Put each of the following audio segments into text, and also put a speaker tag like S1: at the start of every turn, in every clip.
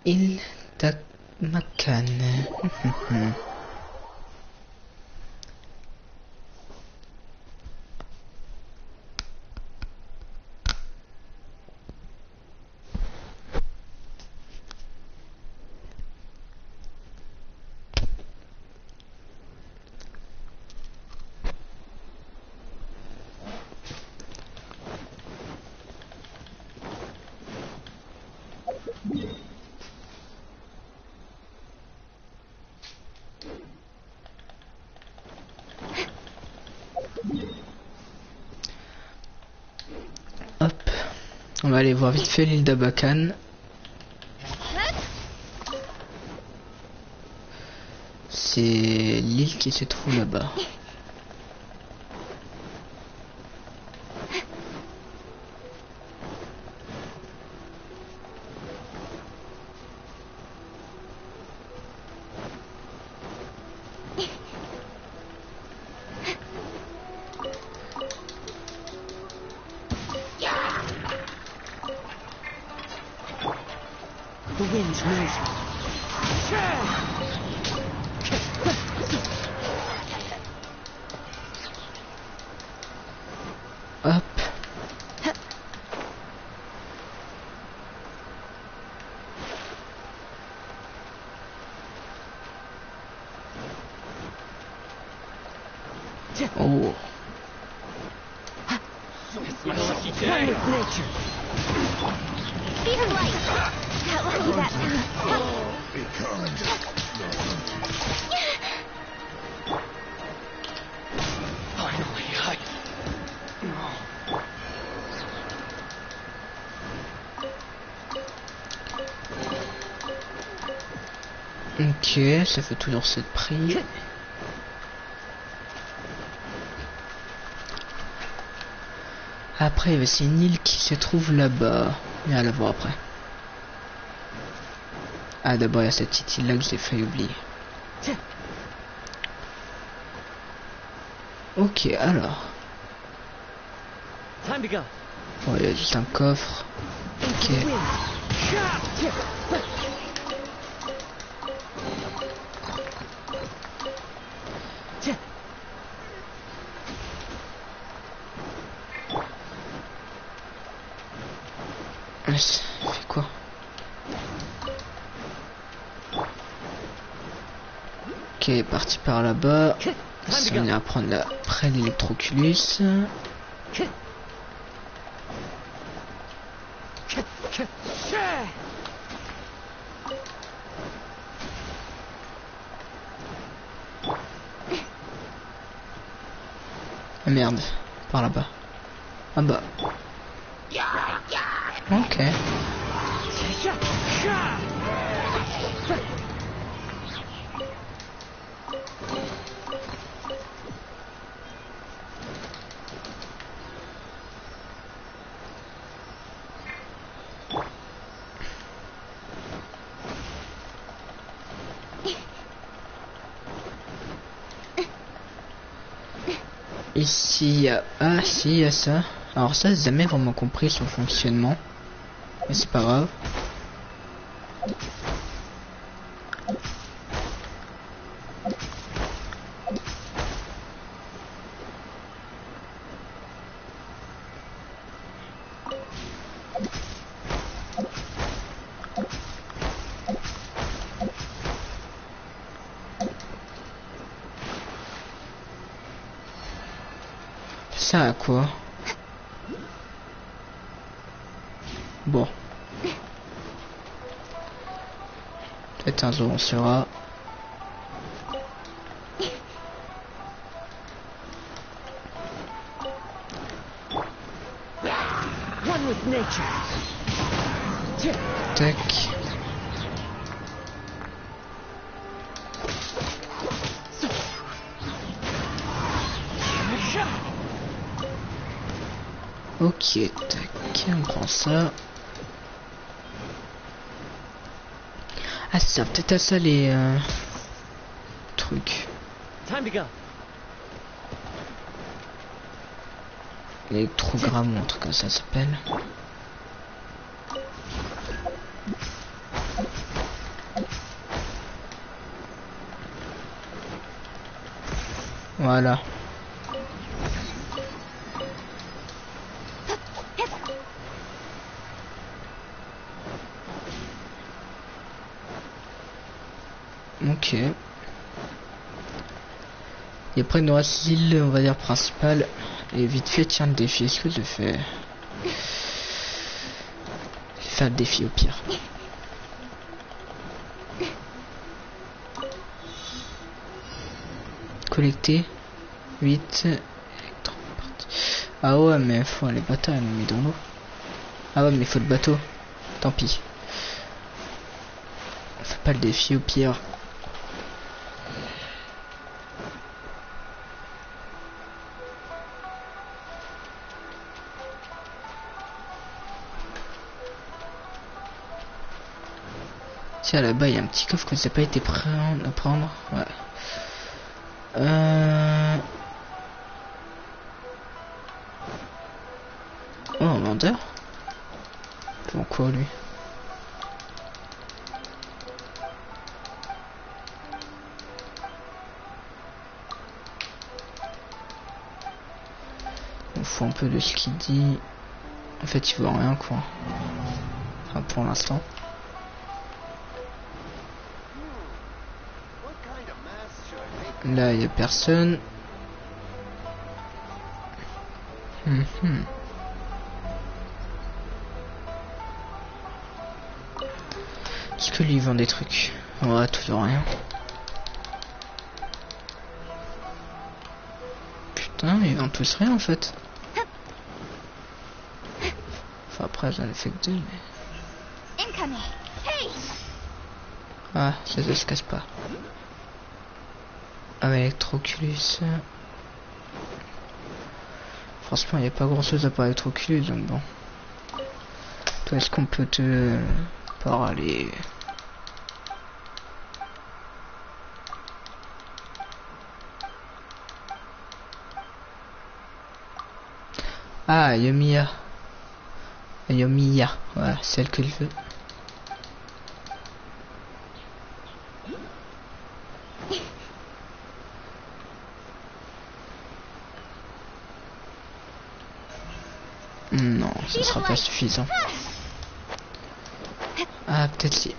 S1: île d'Amakan. Hop, on va aller voir vite fait l'île d'Abakan. C'est l'île qui se trouve là-bas.
S2: The wind's moving.
S1: Hop. Oh.
S2: One with nature.
S3: Speed of light. How lucky that
S2: Finally,
S1: Ok, ça fait toujours 7 prix. Après, c'est une île qui se trouve là-bas. On va la voir après. Ah, d'abord, il y a cette petite île là que j'ai failli oublier. Ok, alors.
S2: time to go.
S1: Bon, il y a juste un coffre. Ok. Ça fait quoi? Ok, parti par là-bas. On vient prendre la près l'électroculus. Ah merde, par là-bas. Ah bah. Ok. Ici, il y a... Ah, si, il y a ça. Alors ça, j'ai jamais vraiment compris son fonctionnement. Mais c'est pas grave. Ça à quoi? Bon. Peut-être un jour on saura.
S2: One with nature.
S1: Tac. Ok, tac, on prend ça. Ah, ça peut-être à ça les trucs.
S2: Time to go.
S1: L'électrogramme ou un truc comme ça s'appelle. Voilà. Ok. Et après il nous reste l'île, on va dire principale. Et vite fait, tiens, le défi. Est-ce que je fais faire le défi au pire. Collecter 8 électrons. Ah ouais, mais faut les bateaux, ils m'ont mis dans l'eau. Ah ouais, mais il faut le bateau. Tant pis. On fait pas le défi au pire. Tiens, là-bas, il y a un petit coffre que ça n'a pas été prêt à prendre. Ouais. Oh, un vendeur. Pour quoi, lui? On fout un peu de ce qu'il dit. En fait, il voit rien, quoi. Enfin, pour l'instant. Là, il y a personne. Est-ce que lui il vend des trucs? Ouais, toujours rien. Putain, ils vendent tous rien en fait. Enfin, après, j'en ai fait que deux, mais.
S3: Incoming. Hey!
S1: Ah, ça se casse pas. Ah, mais Electroculus. Franchement, il n'y a pas grand chose à part Electroculus, donc bon. Toi, est-ce qu'on peut te parler? Ah, Yomiya. Yomiya, voilà, celle que je veux. Non, ce sera pas suffisant. Ah, peut-être si.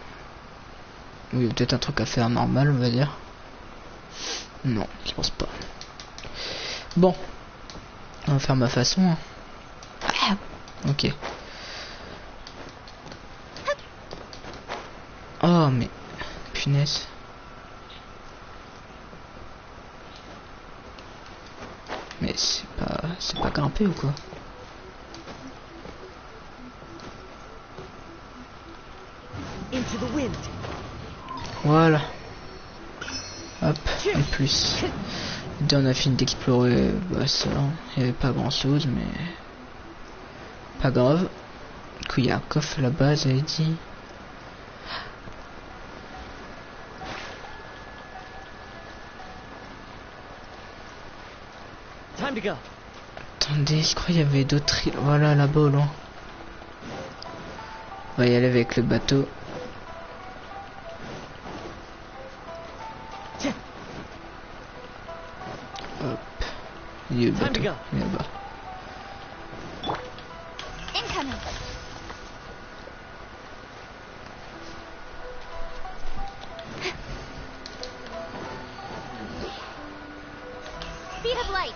S1: Oui, peut-être un truc à faire normal, on va dire. Non, je pense pas. Bon, on va faire ma façon. Hein. Ah, ok. Oh, mais punaise. Mais c'est pas grimpé ou quoi?
S2: Into the wind.
S1: Voilà. Hop, et plus. Dès on a fini d'explorer, bah ça, il n'y avait pas grand chose, mais pas grave. Du coup, il y a un coffre là-bas, j'avais dit.
S2: Time to go.
S1: Attendez, je crois qu'il y avait d'autres îles. Voilà, là-bas au loin. On va y aller avec le bateau. Hop. Il est où le bateau? Il est là-bas.
S3: Incoming. Speed of light.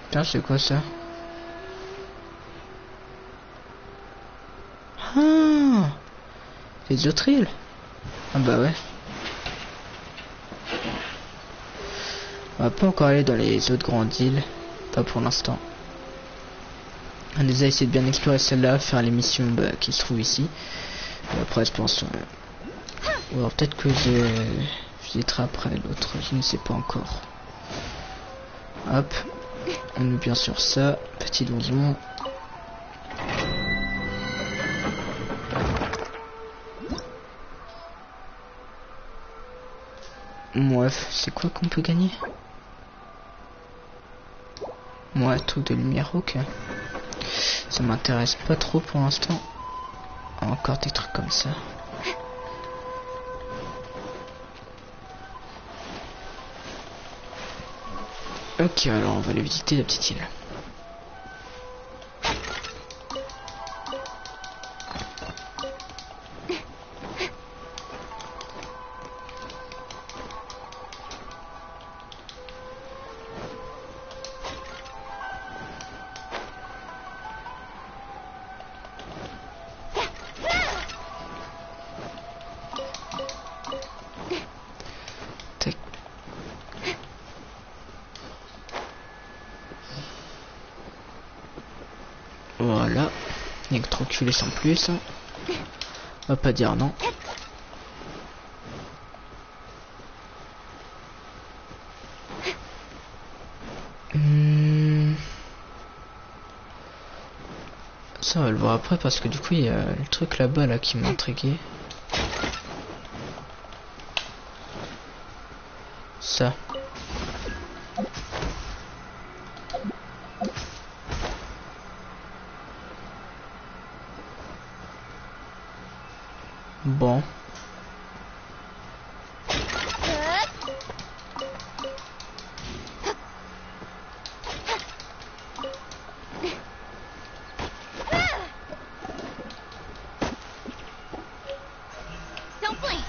S1: Putain, c'est quoi ça? Ah, les autres îles. Ah bah ouais. On va pas encore aller dans les autres grandes îles. Pas pour l'instant. On a déjà essayé de bien explorer celle-là, faire les missions qui se trouvent ici. Et après je pense... ou alors peut-être que je visiterai après l'autre, je ne sais pas encore. Hop. On est bien sur ça. Petit donjon. Bref, c'est quoi qu'on peut gagner? Ouais, truc de lumière, ok. Ça m'intéresse pas trop pour l'instant. Encore des trucs comme ça. Ok, alors on va aller visiter la petite île. Voilà, électroculé sans plus. On va pas dire non. Ça on va le voir après parce que du coup il y a le truc là-bas là qui m'a intrigué. Ça. Bon.
S3: Don't blink.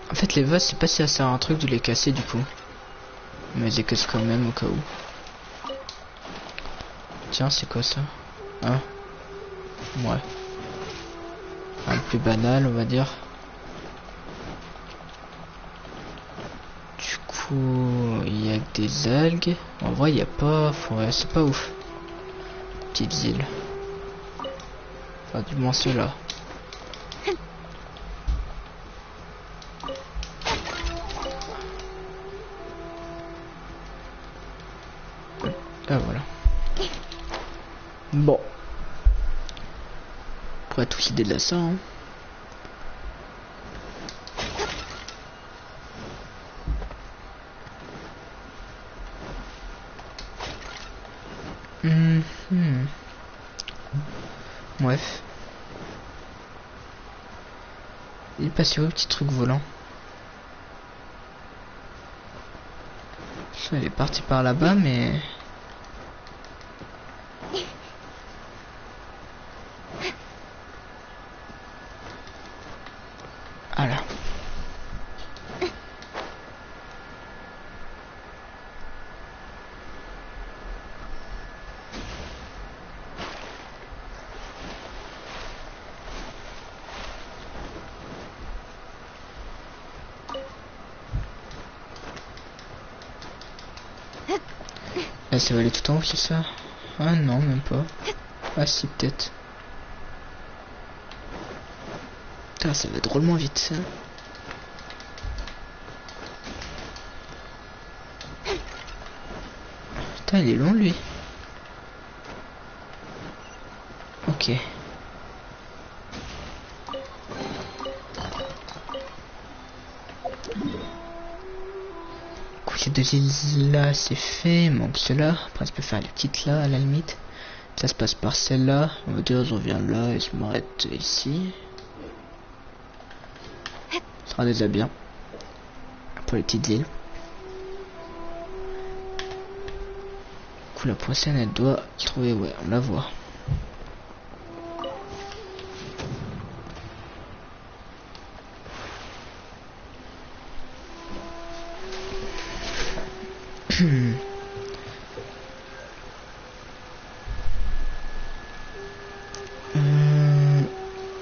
S1: En fait les vases c'est pas si ça sert à un truc de les casser du coup. Mais je les casse quand même au cas où. Tiens c'est quoi ça? Hein? Ouais. Un peu banal on va dire. Du coup il y a que des algues. En vrai il y a pas. Ouais, c'est pas ouf. Petites îles. Enfin du moins ceux-là. Ah voilà. Bon. On pourrait tous idée de la ça hein. Bref. Il est passé où le petit truc volant? Il est parti par là-bas mais... Ah là. Là ça va aller tout en haut c'est ça? Ah non même pas. Ah si peut-être. Putain ça va drôlement vite ça. Putain il est long lui. Ok. Ces deux îles là c'est fait, il manque cela. Après je peux faire les petites là à la limite. Ça se passe par celle-là. On va dire on vient là et je m'arrête ici. Ce sera déjà bien. Pour les petites îles. Du coup la prochaine elle doit se trouver, ouais on la voit.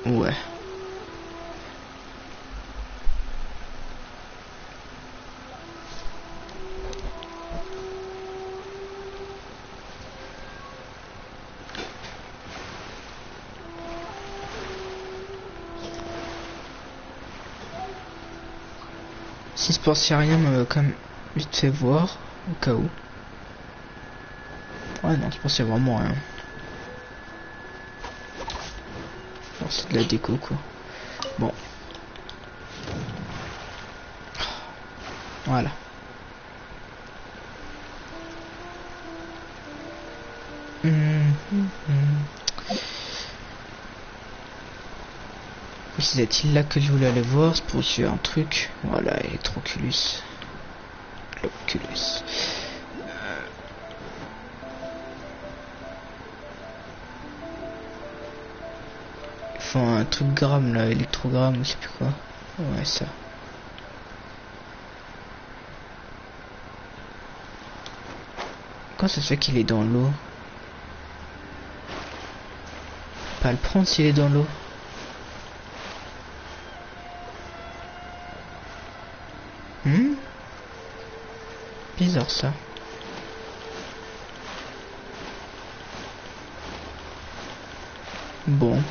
S1: Ouais. Si se passe rien, me comme vite fait voir au cas où. Ouais non, je pensais vraiment rien. c'est de la déco quoi. Bon. Voilà. C'est cette île là que je voulais aller voir, c'est pour tuer un truc. Voilà, électroculus. L'oculus. Ils font un truc gramme là, électrogramme ou je sais plus quoi. Ouais, ça. Quand ça se fait qu'il est dans l'eau? Pas le prendre s'il est dans l'eau. Bizarre ça. Bon.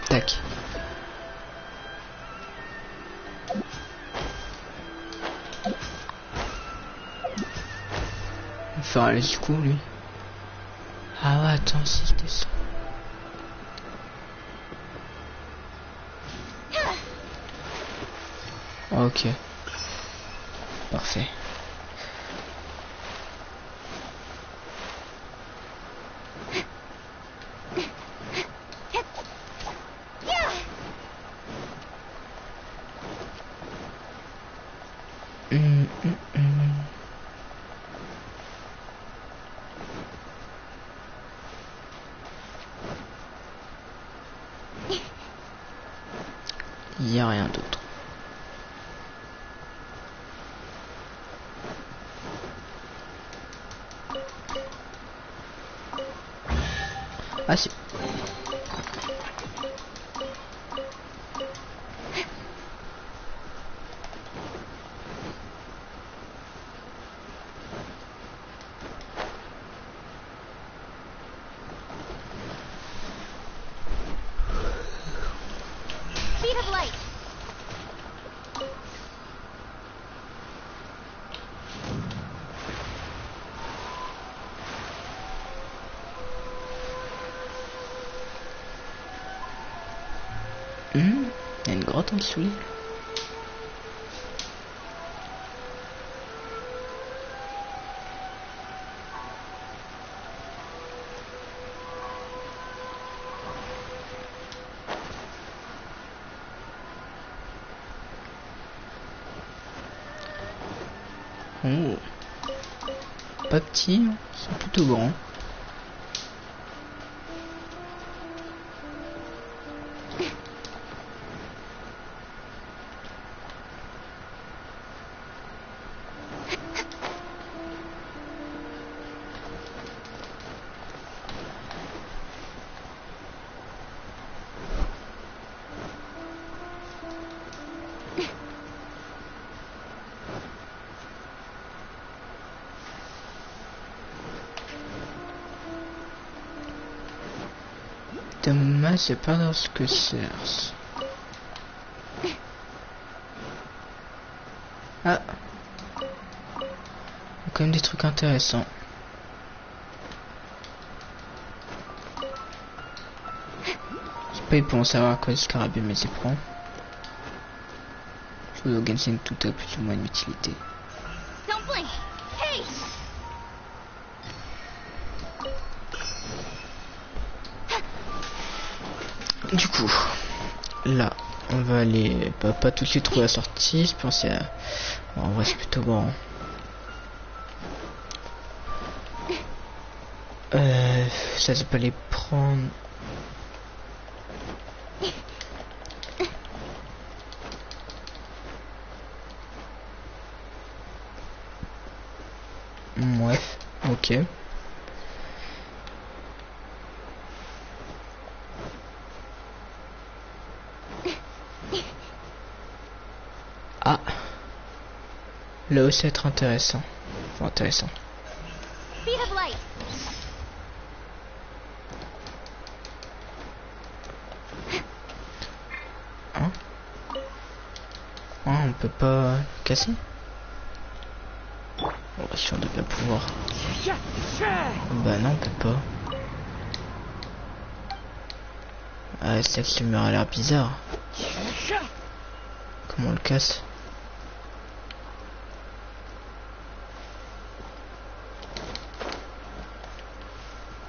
S1: Tac. Il va faire aller jusqu'où lui? Ah ouais, attends, si je descends. Ok. Parfait. Il n'y a rien d'autre. Ah si.
S3: Speed of light.
S1: Il y a une grotte en dessous. Oh. Pas petit, hein. C'est plutôt grand. Dommage, c'est pas dans ce que cherche. Ah, il y a quand même des trucs intéressants. Je sais pas, ils pourront savoir à quoi ce scarabée mais c'est prend. Je veux au Genshin, tout a plus ou moins une utilité.
S3: Don't blink. Hey!
S1: Du coup, là, on va aller, pas tout de suite trouver la sortie, je pensais à... Bon, en vrai c'est plutôt grand. Ça je peux les prendre. Bref, ok. Ah, là aussi être intéressant. vachement intéressant.
S3: Speed of light.
S1: Hein? Ah, on peut pas casser? On va sûr de bien pouvoir. Bah non, on peut pas. Ah, c'est que le mur a l'air bizarre. Comment on le casse?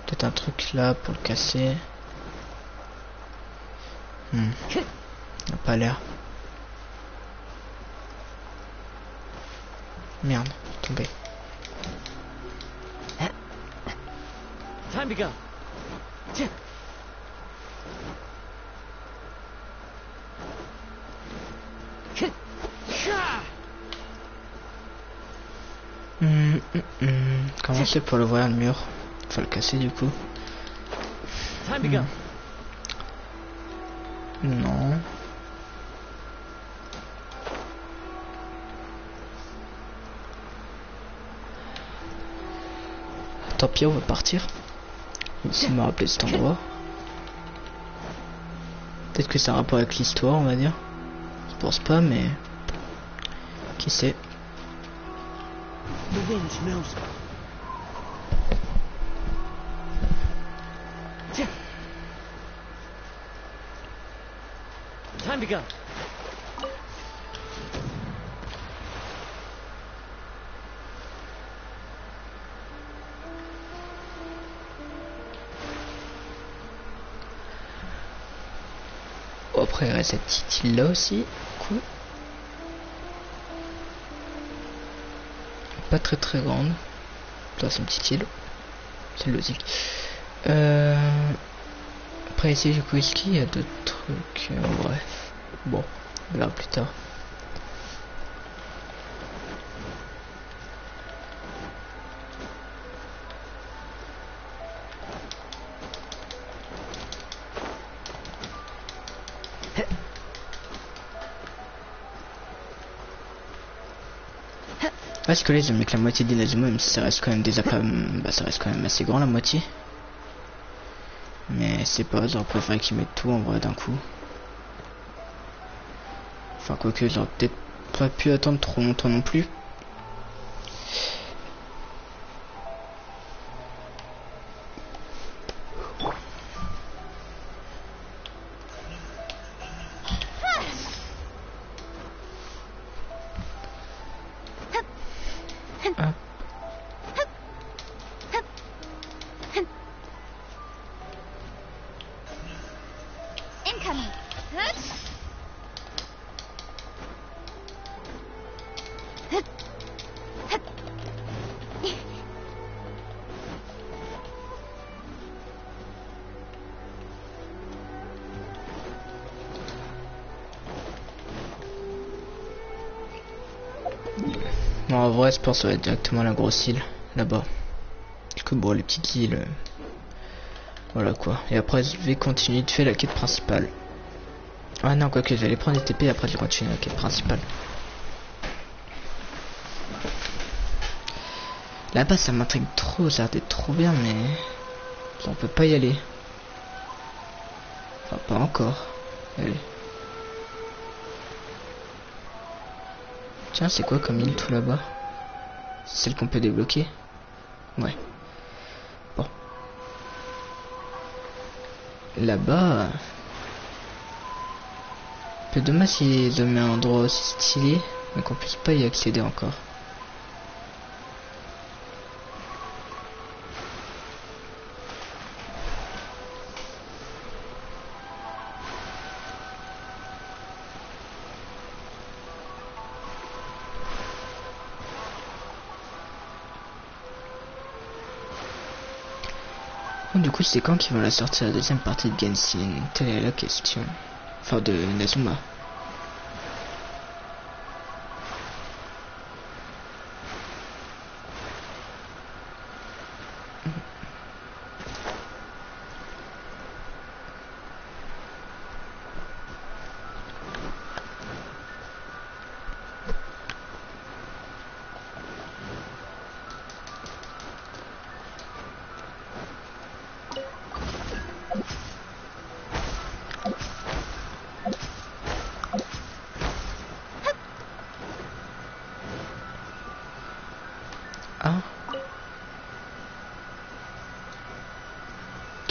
S1: Peut-être un truc là pour le casser. Il n'a pas l'air. Merde, tombé.
S2: Time to go.
S1: Comment c'est pour le voir le mur? Faut le casser du coup.
S2: Time to go.
S1: Non. Tant pis, on va partir. Ça m'a rappelé cet endroit. Peut-être que ça a un rapport avec l'histoire, on va dire. Je pense pas, mais qui sait.
S2: The wind knows. Time to go.
S1: Oh, après, il reste cette petite île là aussi. Cool. Pas très très grande. Là, c'est une petite île. C'est logique. Après, ici, du coup, est-ce qu'il y a d'autres trucs? Bref. Bon, on verra plus tard. Parce que là ils ont mis que la moitié des Nazuma, même si ça reste quand même des bah ça reste quand même assez grand la moitié. Mais c'est pas, j'aurais préféré qu'ils mettent tout en vrai d'un coup. Enfin quoique j'aurais peut-être pas pu attendre trop longtemps non plus. Ah.
S3: Incoming.
S1: Non, en vrai, je pense que ça va être directement la grosse île, là-bas. Du coup, bon, les petites îles... voilà quoi. Et après, je vais continuer de faire la quête principale. Ah non, quoique, j'allais prendre des TP et après, je vais continuer la quête principale. Là-bas, ça m'intrigue trop, ça a l'air d'être trop bien, mais... on peut pas y aller. Enfin, pas encore. Allez. Tiens, c'est quoi comme île tout là-bas? C'est celle qu'on peut débloquer? Ouais. Bon. Là-bas... peu dommage s'ils ont mis un endroit aussi stylé, mais qu'on puisse pas y accéder encore. Bon, du coup, c'est quand qu'ils vont la sortir la deuxième partie de Genshin? Telle est la question. Enfin, de Nazuma.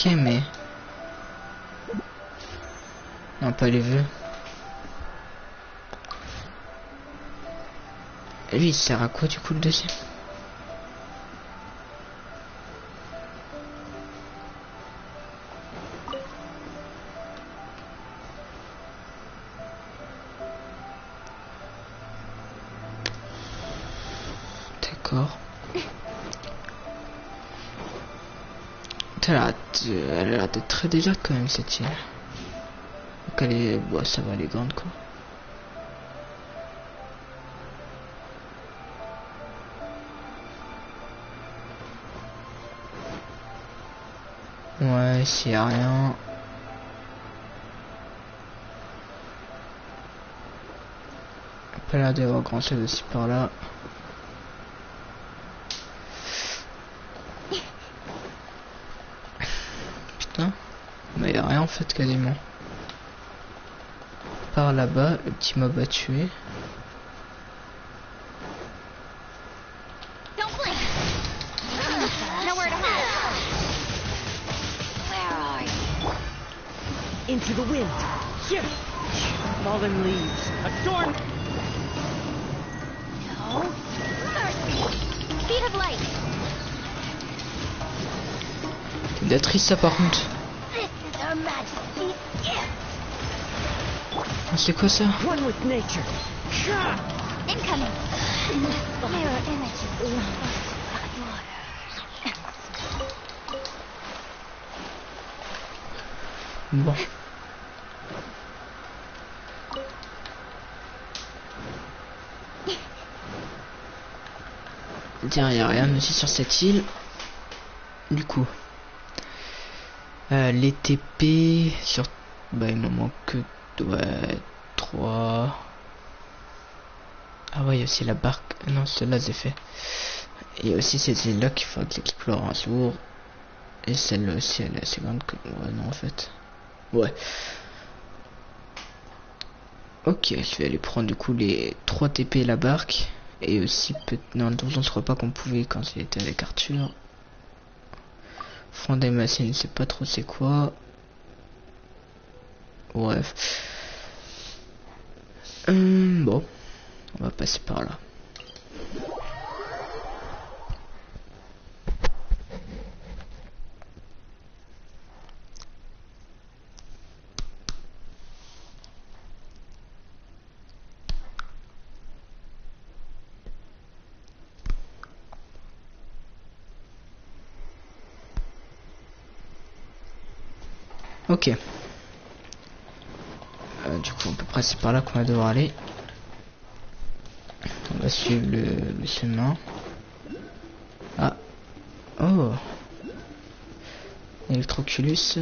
S1: Ok, mais... Non, pas les vœux. Et lui, il sert à quoi du coup le deuxième? D'accord. Elle a l'air d'être très déserte quand même cette île. Donc elle est... Bon, ça va, elle est grande quoi. Ouais, s'il y a rien... Pas l'air d'y avoir grand chose aussi par là. Putain. Mais y a rien en fait quasiment. Par là-bas, le petit mob à tuer.
S3: Don't blink. Nowhere to hide. Where are you?
S2: Into the wind. Here. Fallen leaves. Adorn.
S3: No. Thirsty. Speed of light.
S1: C'est triste ça par contre.
S3: This is Her Majesty's gift.
S1: C'est quoi ça?
S2: One with nature.
S3: Incoming. Mirror images.
S1: Bon. Tiens, y a rien aussi sur cette île. Du coup. Les TP sur... Bah il m'en manque que... Ouais... 3... Ah ouais, il y a aussi la barque... Non, celle-là c'est fait. Et il y a aussi cette île-là qu'il faut que j'explore un jour. Et celle-là aussi, elle est assez grande que... Ouais, non en fait. Ouais. Ok, je vais aller prendre du coup les 3 TP et la barque. Et aussi, non, le donjon, je crois pas qu'on pouvait quand il était avec Arthur. Front des Massines, je sais pas trop c'est quoi. Bref. Bon, on va passer par là. Ok. Du coup, on peut passer par là qu'on va devoir aller. On va suivre le chemin. Ah. Oh. Electroculus.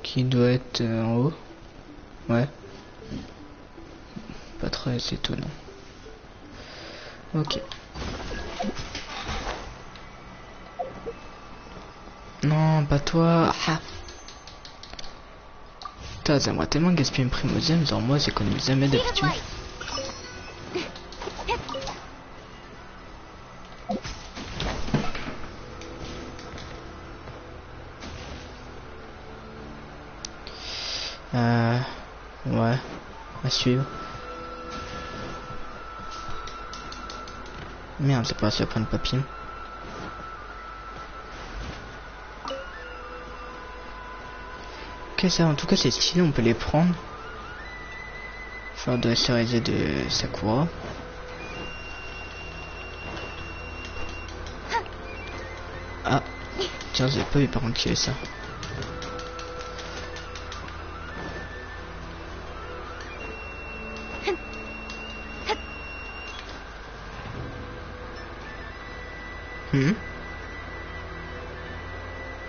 S1: Qui doit être en haut. Ouais. Pas très étonnant. Ok. Non, pas toi. Ah. Putain, j'aimerais tellement gaspiller une primosium, genre moi j'économise jamais d'habitude. Ouais, à suivre. Merde, c'est pas assez à prendre papier. Ok, ça, en tout cas, c'est stylé, on peut les prendre. Faire de la cerise de Sakura. Ah, tiens, j'ai pas vu par contre qu'il y avait ça.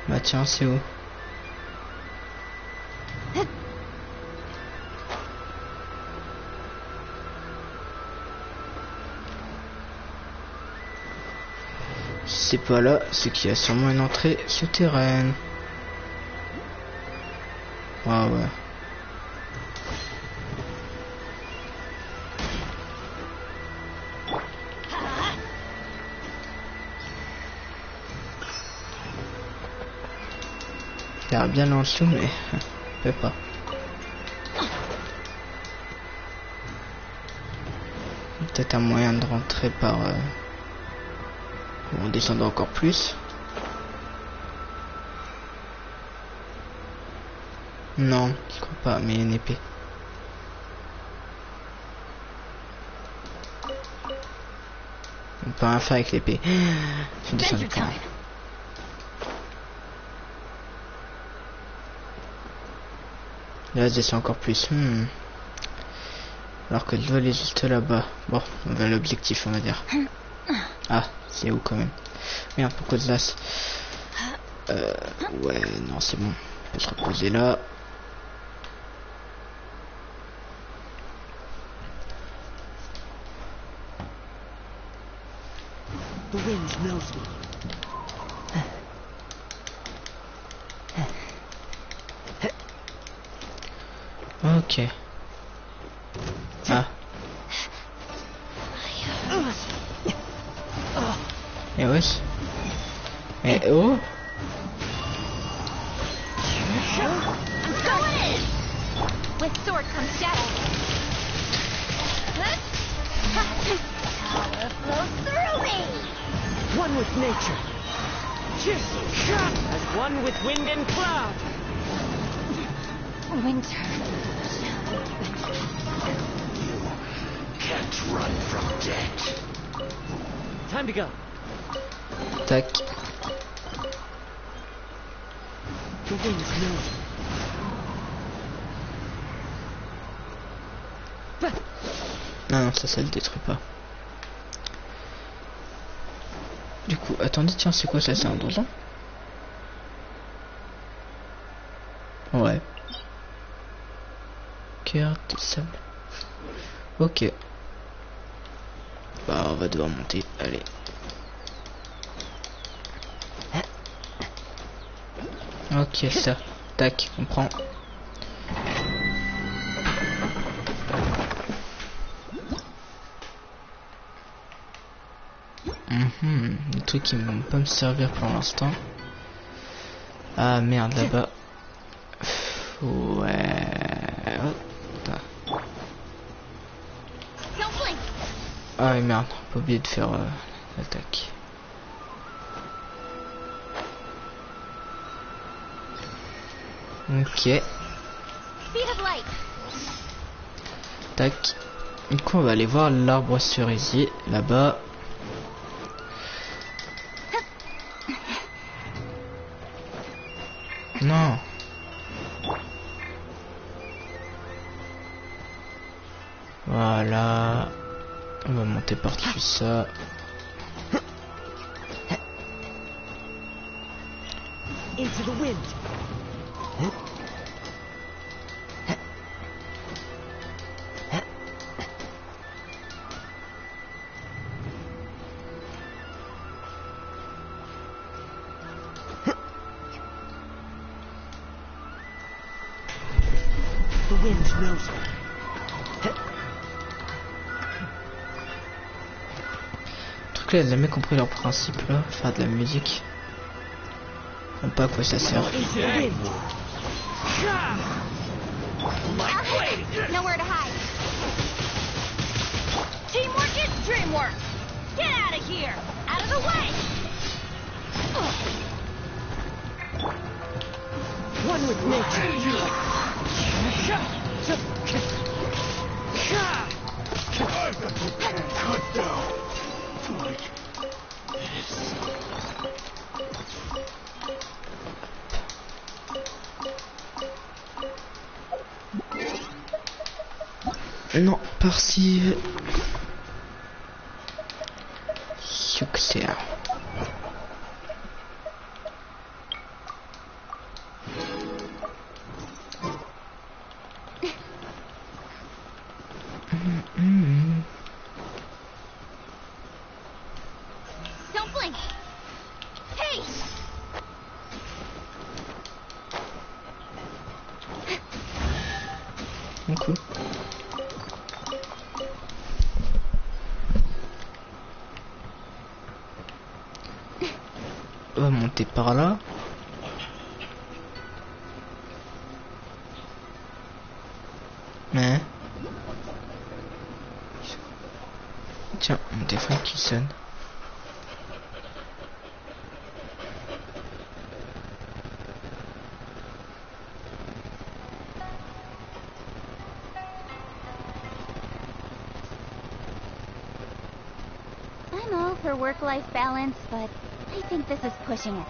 S1: Bah tiens, c'est où? Si c'est pas là, c'est qu'il y a sûrement une entrée souterraine. Ah ouais. Ça a bien en dessous, mais je peux pas. Peut-être un moyen de rentrer par... en descendant encore plus. Non, je crois pas, mais une épée. On peut rien faire avec l'épée. Je suis descendu quand même. Là, je descends encore plus. Alors que le vol est juste là-bas. Bon, on va l'objectif, on va dire. Ah, c'est où quand même? Merde, pourquoi de las? Ouais, non, c'est bon. On peut se reposer là.
S2: The wind knows me.
S1: Ok. Ah. Et wesh. Mais oh.
S3: I'm going in! With sword comes shadow. Power flows through me!
S2: One with nature. As one with wind and cloud.
S3: Winter.
S4: Can't run from death.
S2: Time to go.
S1: Tac.
S2: The wind knows me.
S1: Non, non, ça le détruit pas. Du coup, attendez, tiens, c'est quoi ça? C'est un donjon? Ouais. Cœur de sable. Ok. Bah, on va devoir monter. Allez. Ok, ça. Tac, on prend. Des trucs qui vont pas me servir pour l'instant. Ah merde, là-bas. Ouais. Oh,
S3: Don't blink!
S1: ah merde, pas oublié de faire l'attaque. Ok.
S3: Speed of light!
S1: Tac. Du coup, on va aller voir l'arbre cerisier là-bas. Non. Voilà. On va monter par-dessus ça.
S2: Into the wind. The wind knows me.
S1: Le truc là, j'ai jamais compris leur principe là, faire de la musique. Je sais pas à quoi ça sert.
S2: Into the wind.
S3: Nowhere to hide. Teamwork is dreamwork! Get out of here! Out of the way!
S2: One with nature.
S4: Cut down. Like this.
S1: Non, par-ci. Succès.
S3: Don't blink! Hey!
S1: Un coup. On va monter par là. Hein? Tiens, mon téléphone qui sonne.
S3: I'm all for work-life balance, but I think this is pushing it.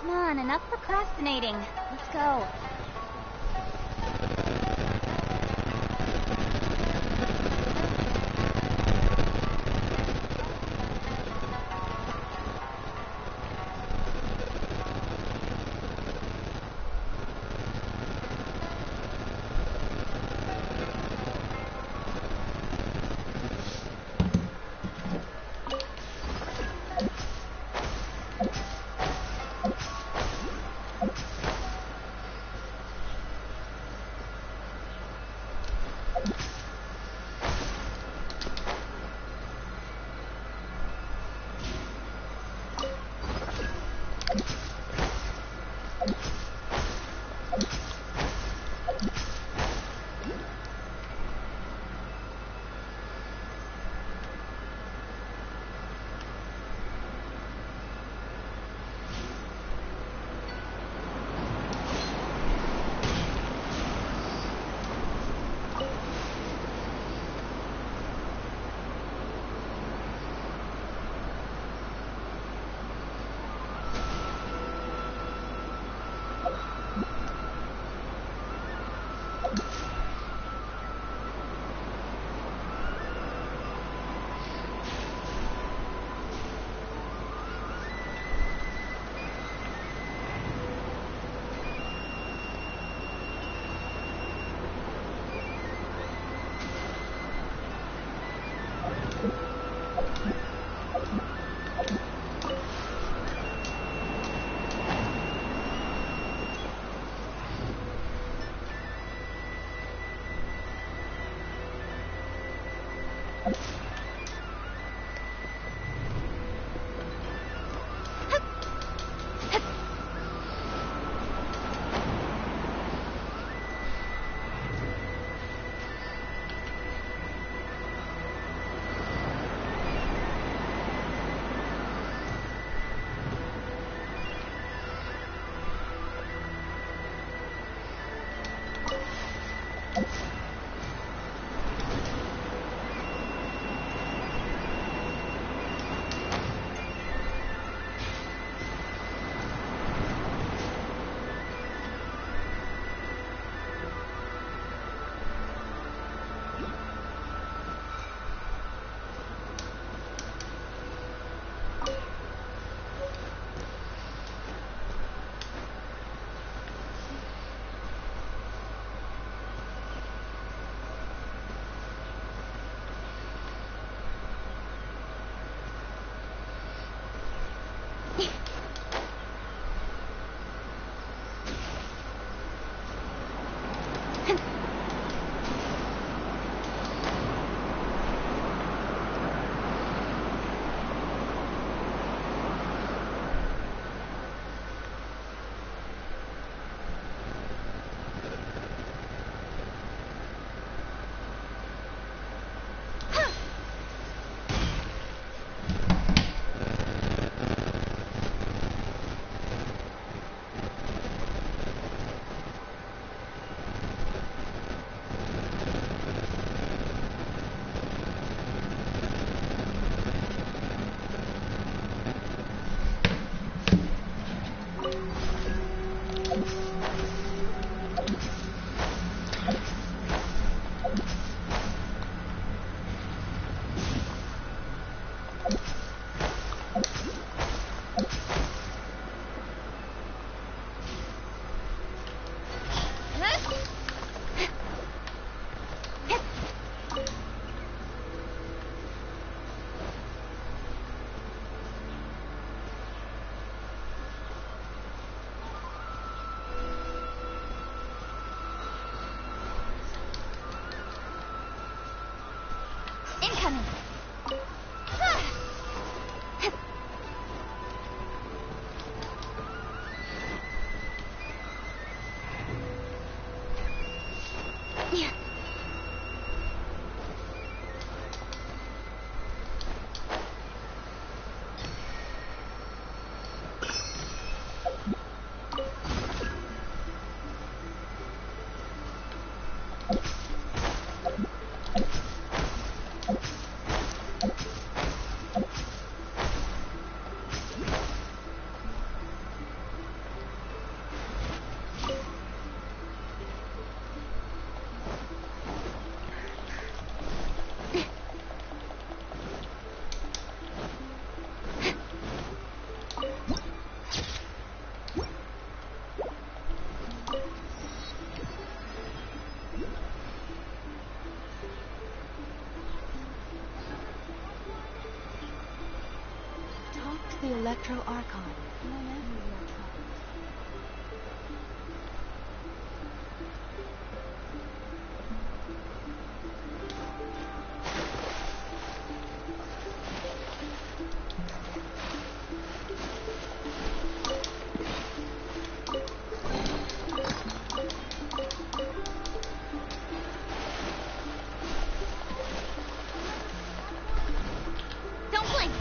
S3: Come on, enough procrastinating. Let's go. The Electro Archon. Don't blink.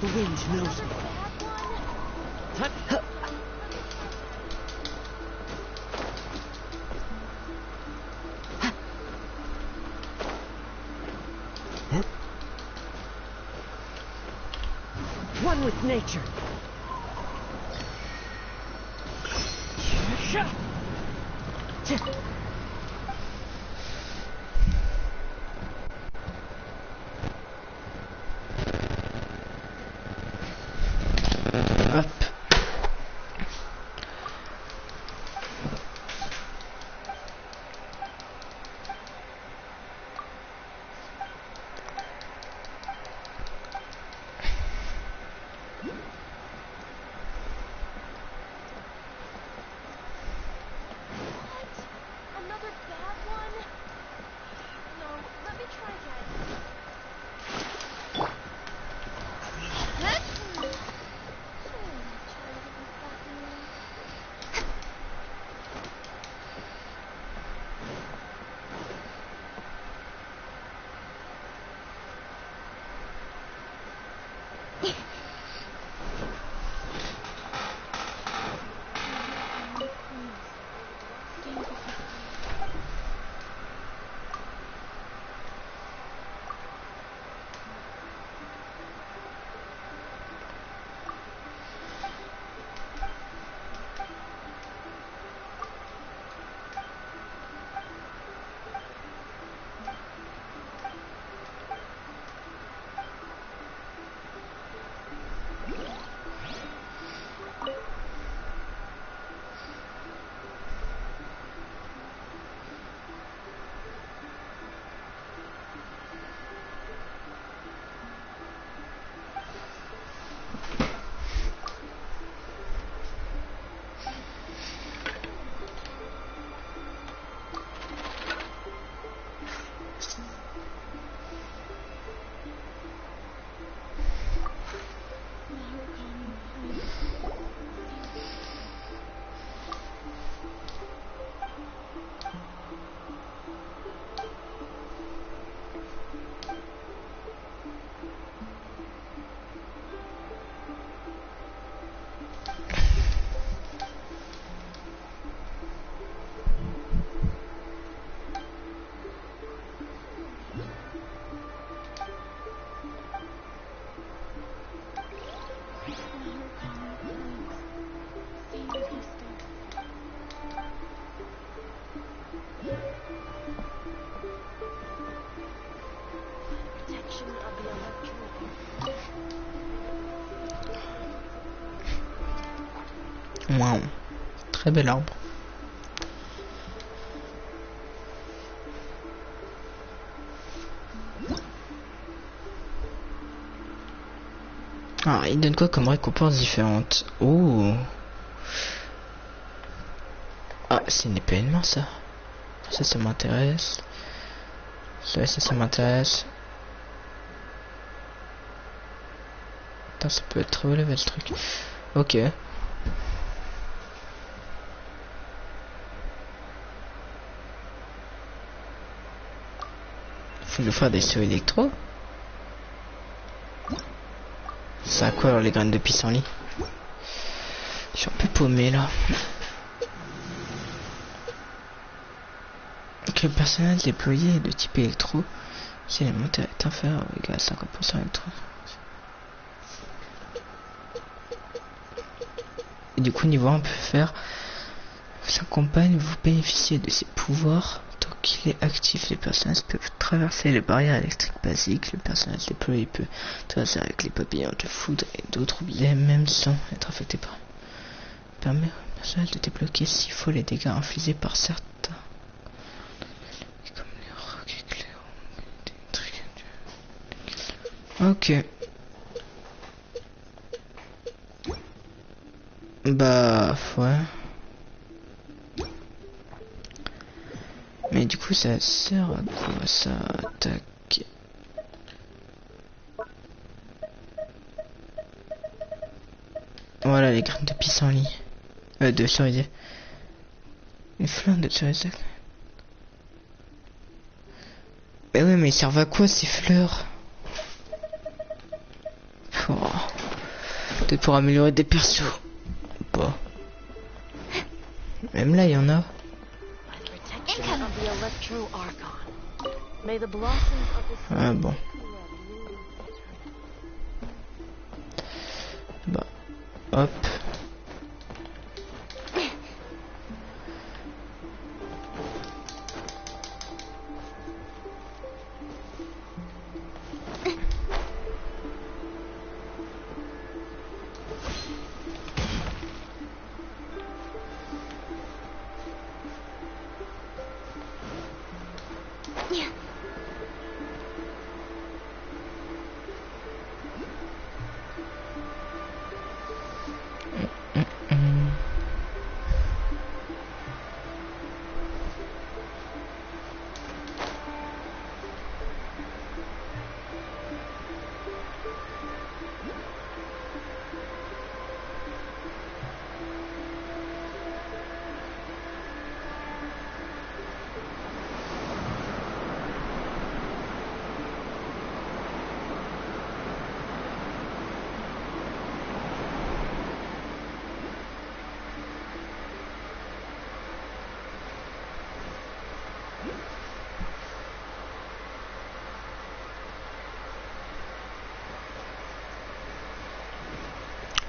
S2: The wind knows me. One with nature.
S1: Hop.
S3: Another bad one? No, let me try again.
S1: Waouh, très bel arbre. Ah, il donne quoi comme récompense différente? Oh. Ah, c'est une épée à une main, ça. Ça m'intéresse. Ça m'intéresse. Attends, ça peut être très level ce truc. Ok. Faut nous faire des sauts électro. C'est à quoi alors les graines de pissenlit? Je suis un peu paumé là. Donc le personnage déployé est de type électro. Si l'élémentaire est inférieur ou égal à 50% électro. Et du coup niveau 1 on peut faire sa compagne, vous bénéficiez de ses pouvoirs. Tant qu'il est actif, les personnages peuvent traverser les barrières électriques basiques. Le personnage déployé peut traverser avec les papillons de foudre et d'autres objets même sans être affecté par. Permet au personnage de débloquer 6 fois les dégâts infligés par certains. Comme les rocs éclairants. Ok. Bah ouais. Mais du coup ça sert à quoi ça attaque? Voilà les graines de pissenlit. De cerisier. Les fleurs de cerisier. Mais ouais mais ils servent à quoi ces fleurs? Oh. Peut-être pour améliorer des persos. Pas. Même là il y en a.
S2: Protection of the Electro Archon. May the blossoms of the
S1: Ah bon. Bah. Hop.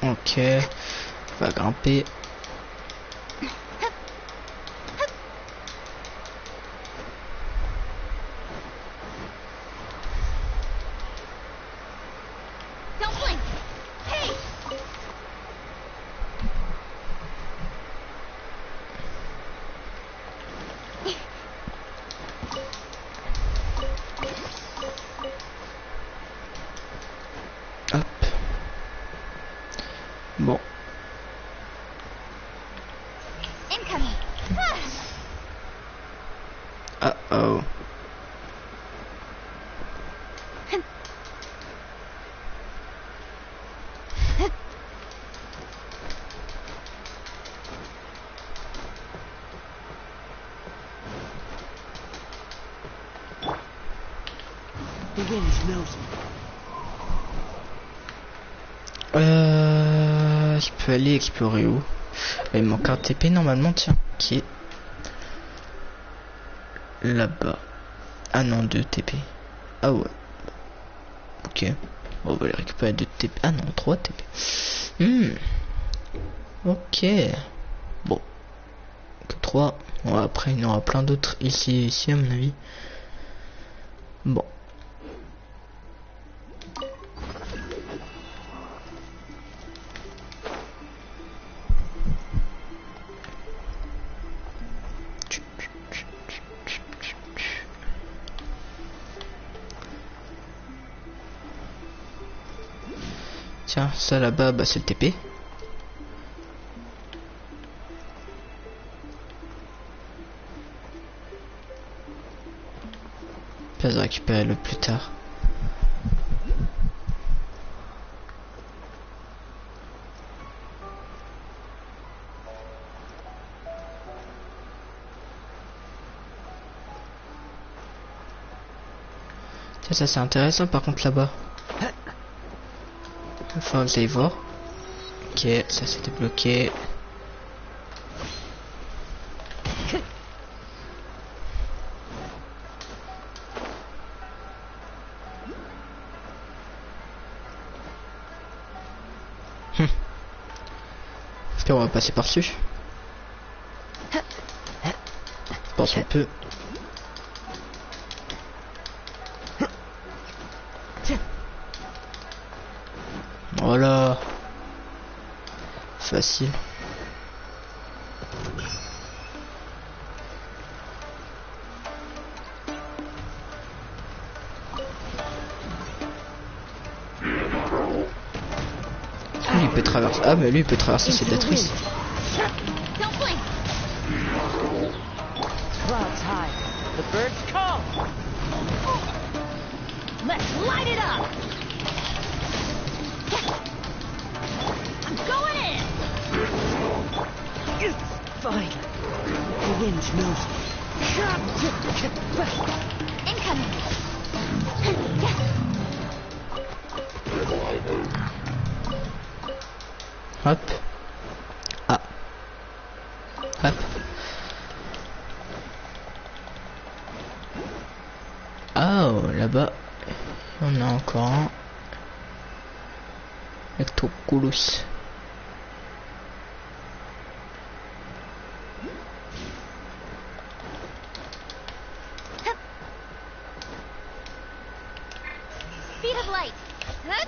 S1: Ok, on va grimper.
S3: Don't blink. Hey!
S1: Hop. Bon.
S3: Incoming.
S1: Ah oh.
S4: The wind smells me.
S1: Je peux aller explorer où? Il me manque un TP normalement, tiens, qui est là-bas. Ah non, 2 TP. Ah ouais. Ok. On va les récupérer 2 TP. Ah non, 3 TP. Ok. Bon. Que 3. Bon, après, il y en aura plein d'autres ici à mon avis. Bon. Tiens, ça là-bas, bah c'est le TP. Place de récupérer le plus tard. Tiens, ça c'est intéressant par contre là-bas. Enfin, vous allez voir. Ok, ça c'était bloqué. Puis on va passer par-dessus. Je pense qu'on peut. Voilà. Facile. Lui il peut traverser. Ah mais lui il peut traverser cette matrice.
S3: Don't blink.
S4: Clouds high. The birds call.
S3: Let's light it up. I'm going in.
S4: Fine. The wind knows me.
S3: Incoming.
S1: Hop. Ah. Hop. Oh, là-bas. On a encore un. Electroculus.
S3: Speed of light. Huh?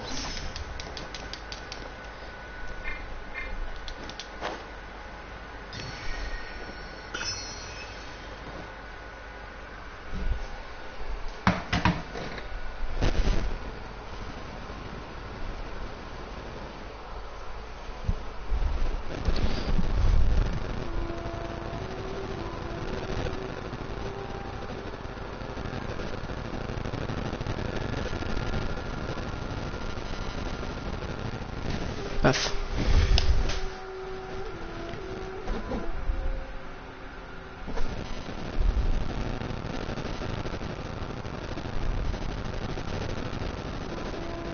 S1: Paf.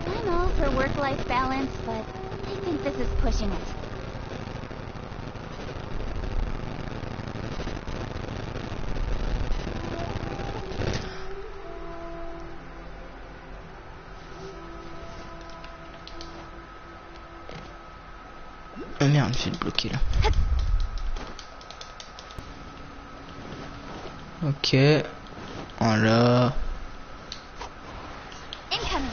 S3: I'm all for work-life balance, but I think this is pushing it.
S1: Oh merde, je vais le bloquer là. Ok. Voilà.
S3: Incoming.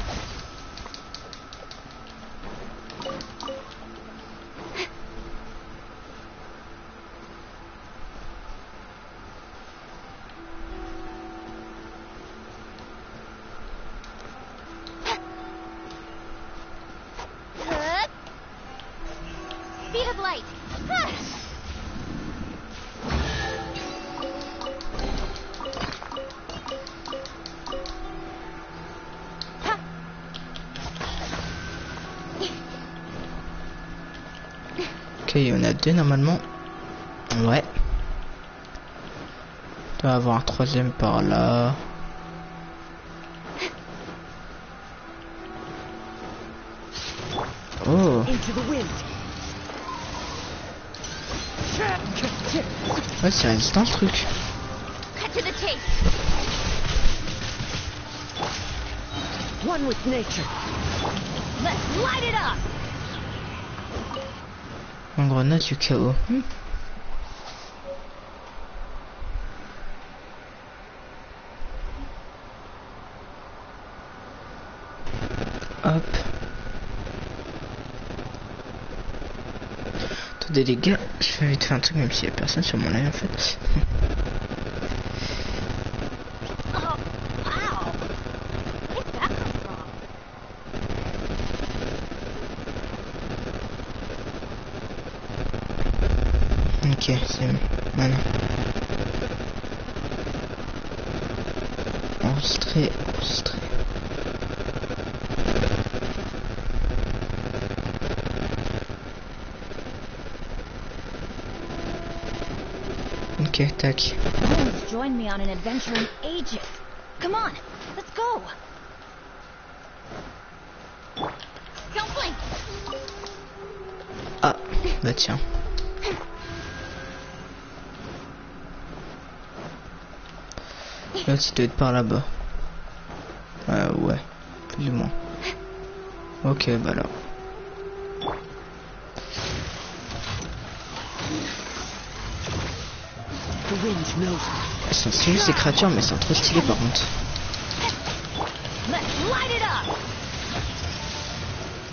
S3: Huh? Speed of light. Huh.
S1: Ok, il y en a deux normalement. Ouais. Il doit y avoir un troisième par là. Oh.
S4: Into the wind.
S1: Ouais, c'est résistant ce truc.
S3: Cut to the chase.
S4: One with nature.
S3: Let's light it up.
S1: En grenade du chaos. Hop. Attendez les gars, je vais vite faire un truc même s'il y a personne sur mon live en fait.
S3: Oh, wow. Where'd that come from?
S1: Ok, c'est maintenant. Enregistré. Ok, tac.
S3: No one's joined me on an adventure in ages. Come on, let's go. Don't blink.
S1: Ah, bah tiens. Là, tu dois être par là-bas. Ouais, plus ou moins. Ok, bah là.
S4: The wind knows me.
S1: Elles sont stylées ces créatures, mais elles sont trop stylées par contre.
S3: Let's light it up.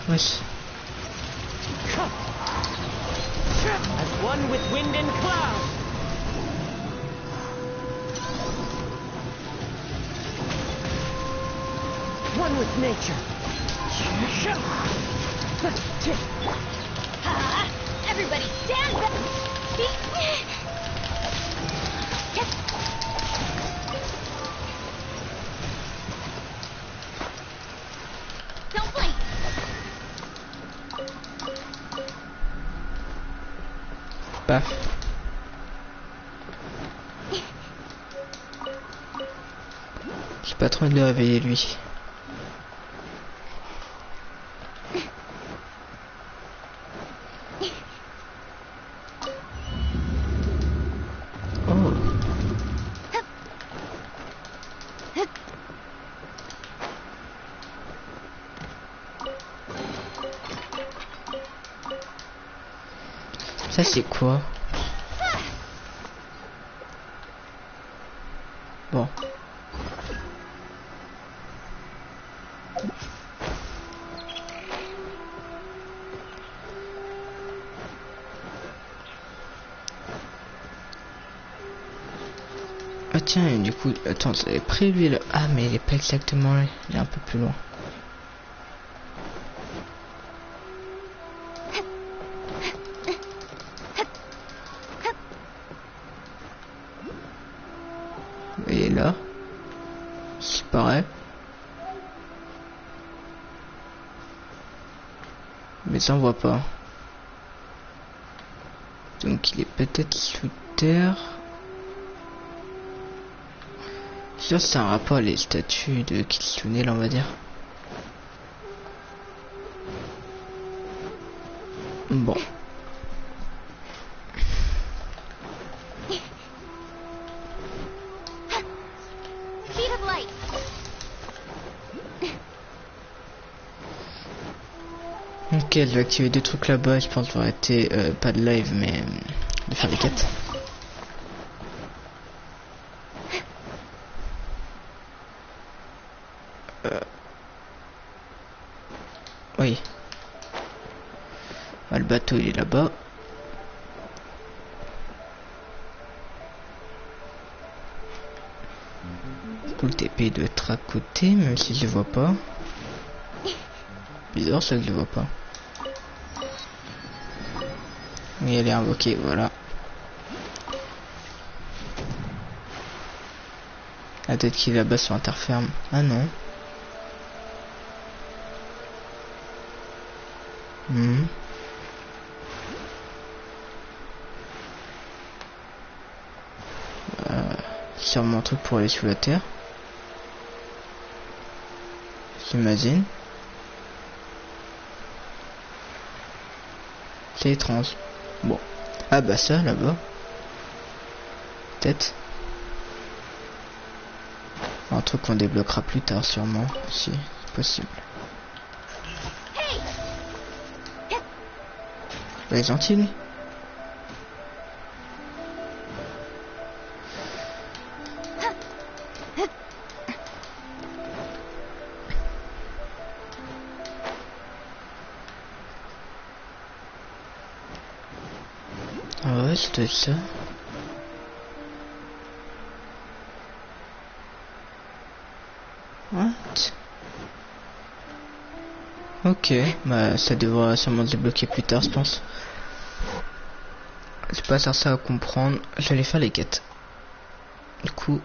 S1: Wesh.
S4: As one with wind and cloud. One with nature.
S3: Everybody stand back. Don't blink.
S1: Paf. J'ai pas trop envie de le réveiller lui. Oh. Ça c'est quoi? Bon. Ah tiens, et du coup, attends, ça avait prévu là. Ah mais il est pas exactement là, il est un peu plus loin. Il est là. C'est pareil. Mais ça on voit pas. Donc il est peut-être sous terre. Je suis sûr que c'est un rapport à les statues de Kitsune là on va dire. Bon.
S3: Speed of light.
S1: Ok, je vais activer deux trucs là-bas. Je pense que j'aurais été pas de live mais de faire les quêtes. Oui. Ah, le bateau il est là-bas. Du coup le TP doit être à côté même si je le vois pas. Bizarre ça que je le vois pas. Oui elle est invoquée, voilà. La tête qui est là-bas sur Interferme. Ah non. Sûrement un truc pour aller sous la terre. J'imagine. C'est étrange. Bon. Ah bah ça là-bas. Peut-être. Un truc qu'on débloquera plus tard sûrement. Si c'est possible. Il est gentil lui. Ah ouais, c'est peut-être ça. What? Ok, bah ça devra sûrement débloquer plus tard je pense. j'étais pas cherché à comprendre, j'allais faire les quêtes. Du coup,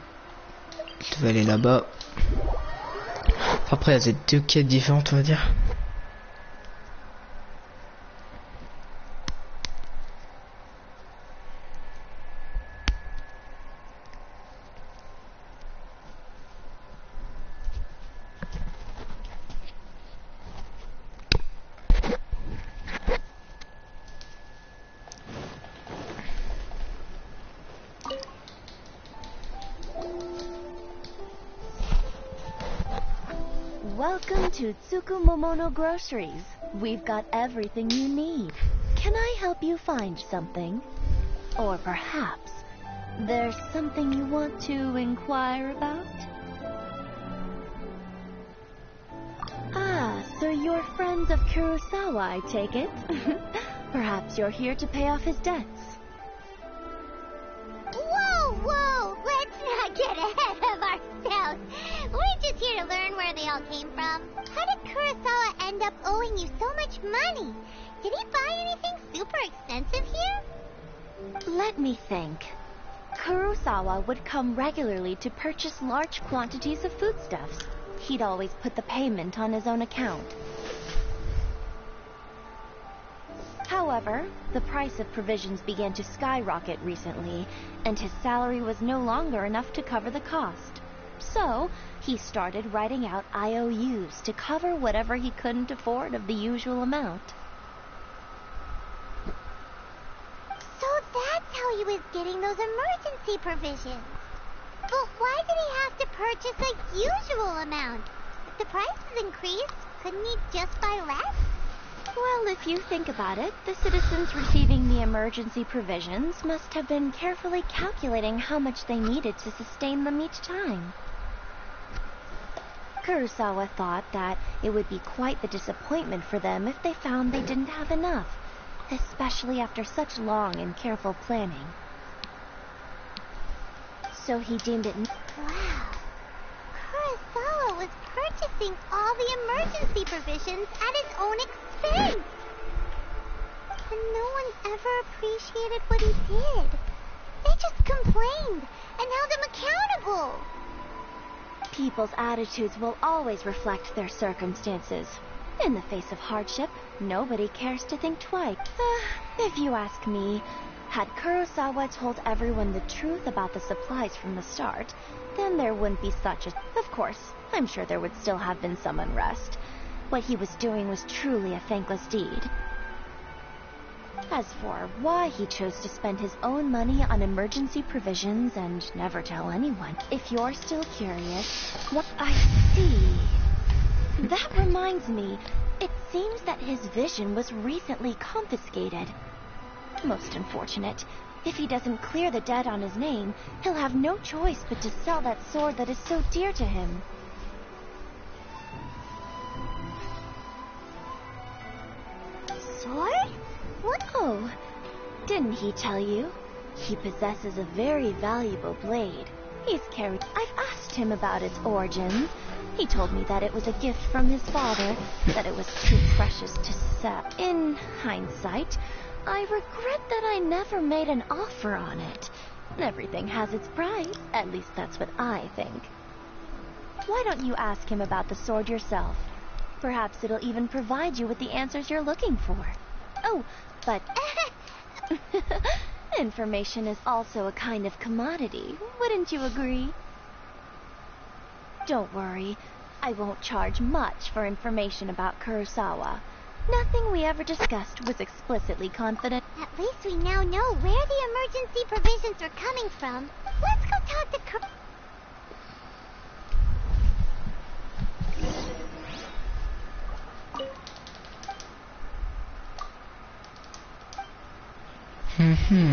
S1: je devais aller là-bas. Après, il y a deux quêtes différentes, on va dire.
S3: Welcome to Tsukumomono Groceries. We've got everything you need. Can I help you find something? Or perhaps there's something you want to inquire about? Ah, so you're friends of Kurosawa, I take it? Perhaps you're here to pay off his debts.
S5: Whoa, whoa! Let's not get ahead of ourselves. We're just here to learn where they all came from. How did Kurosawa end up owing you so much money? Did he buy anything super expensive here?
S3: Let me think. Kurosawa would come regularly to purchase large quantities of foodstuffs. He'd always put the payment on his own account. However, the price of provisions began to skyrocket recently, and his salary was no longer enough to cover the cost. So, he started writing out IOUs to cover whatever he couldn't afford of the usual amount.
S5: So that's how he was getting those emergency provisions. But why did he have to purchase a usual amount? If the prices increased, couldn't he just buy less?
S3: Well, if you think about it, the citizens receiving the emergency provisions must have been carefully calculating how much they needed to sustain them each time. Kurosawa thought that it would be quite the disappointment for them if they found they didn't have enough, especially after such long and careful planning. So he deemed it...
S5: Wow. Kurosawa was purchasing all the emergency provisions at his own expense. And no one ever appreciated what he did. They just complained and held him accountable.
S3: People's attitudes will always reflect their circumstances. In the face of hardship, nobody cares to think twice. If you ask me, had Kurosawa told everyone the truth about the supplies from the start, then there wouldn't be such a... Of course, I'm sure there would still have been some unrest. What he was doing was truly a thankless deed. As for why he chose to spend his own money on emergency provisions and never tell anyone, if you're still curious, what I see. That reminds me, it seems that his vision was recently confiscated. Most unfortunate. If he doesn't clear the debt on his name, he'll have no choice but to sell that sword that is so dear to him.
S5: Sword? What?
S3: Oh, didn't he tell you? He possesses a very valuable blade. He's carried... I've asked him about its origins. He told me that it was a gift from his father, that it was too precious to sell. In hindsight, I regret that I never made an offer on it. Everything has its price, at least that's what I think. Why don't you ask him about the sword yourself? Perhaps it'll even provide you with the answers you're looking for. Oh, but... information is also a kind of commodity, wouldn't you agree? Don't worry, I won't charge much for information about Kurosawa. Nothing we ever discussed was explicitly confident.
S5: At least we now know where the emergency provisions are coming from. Let's go talk to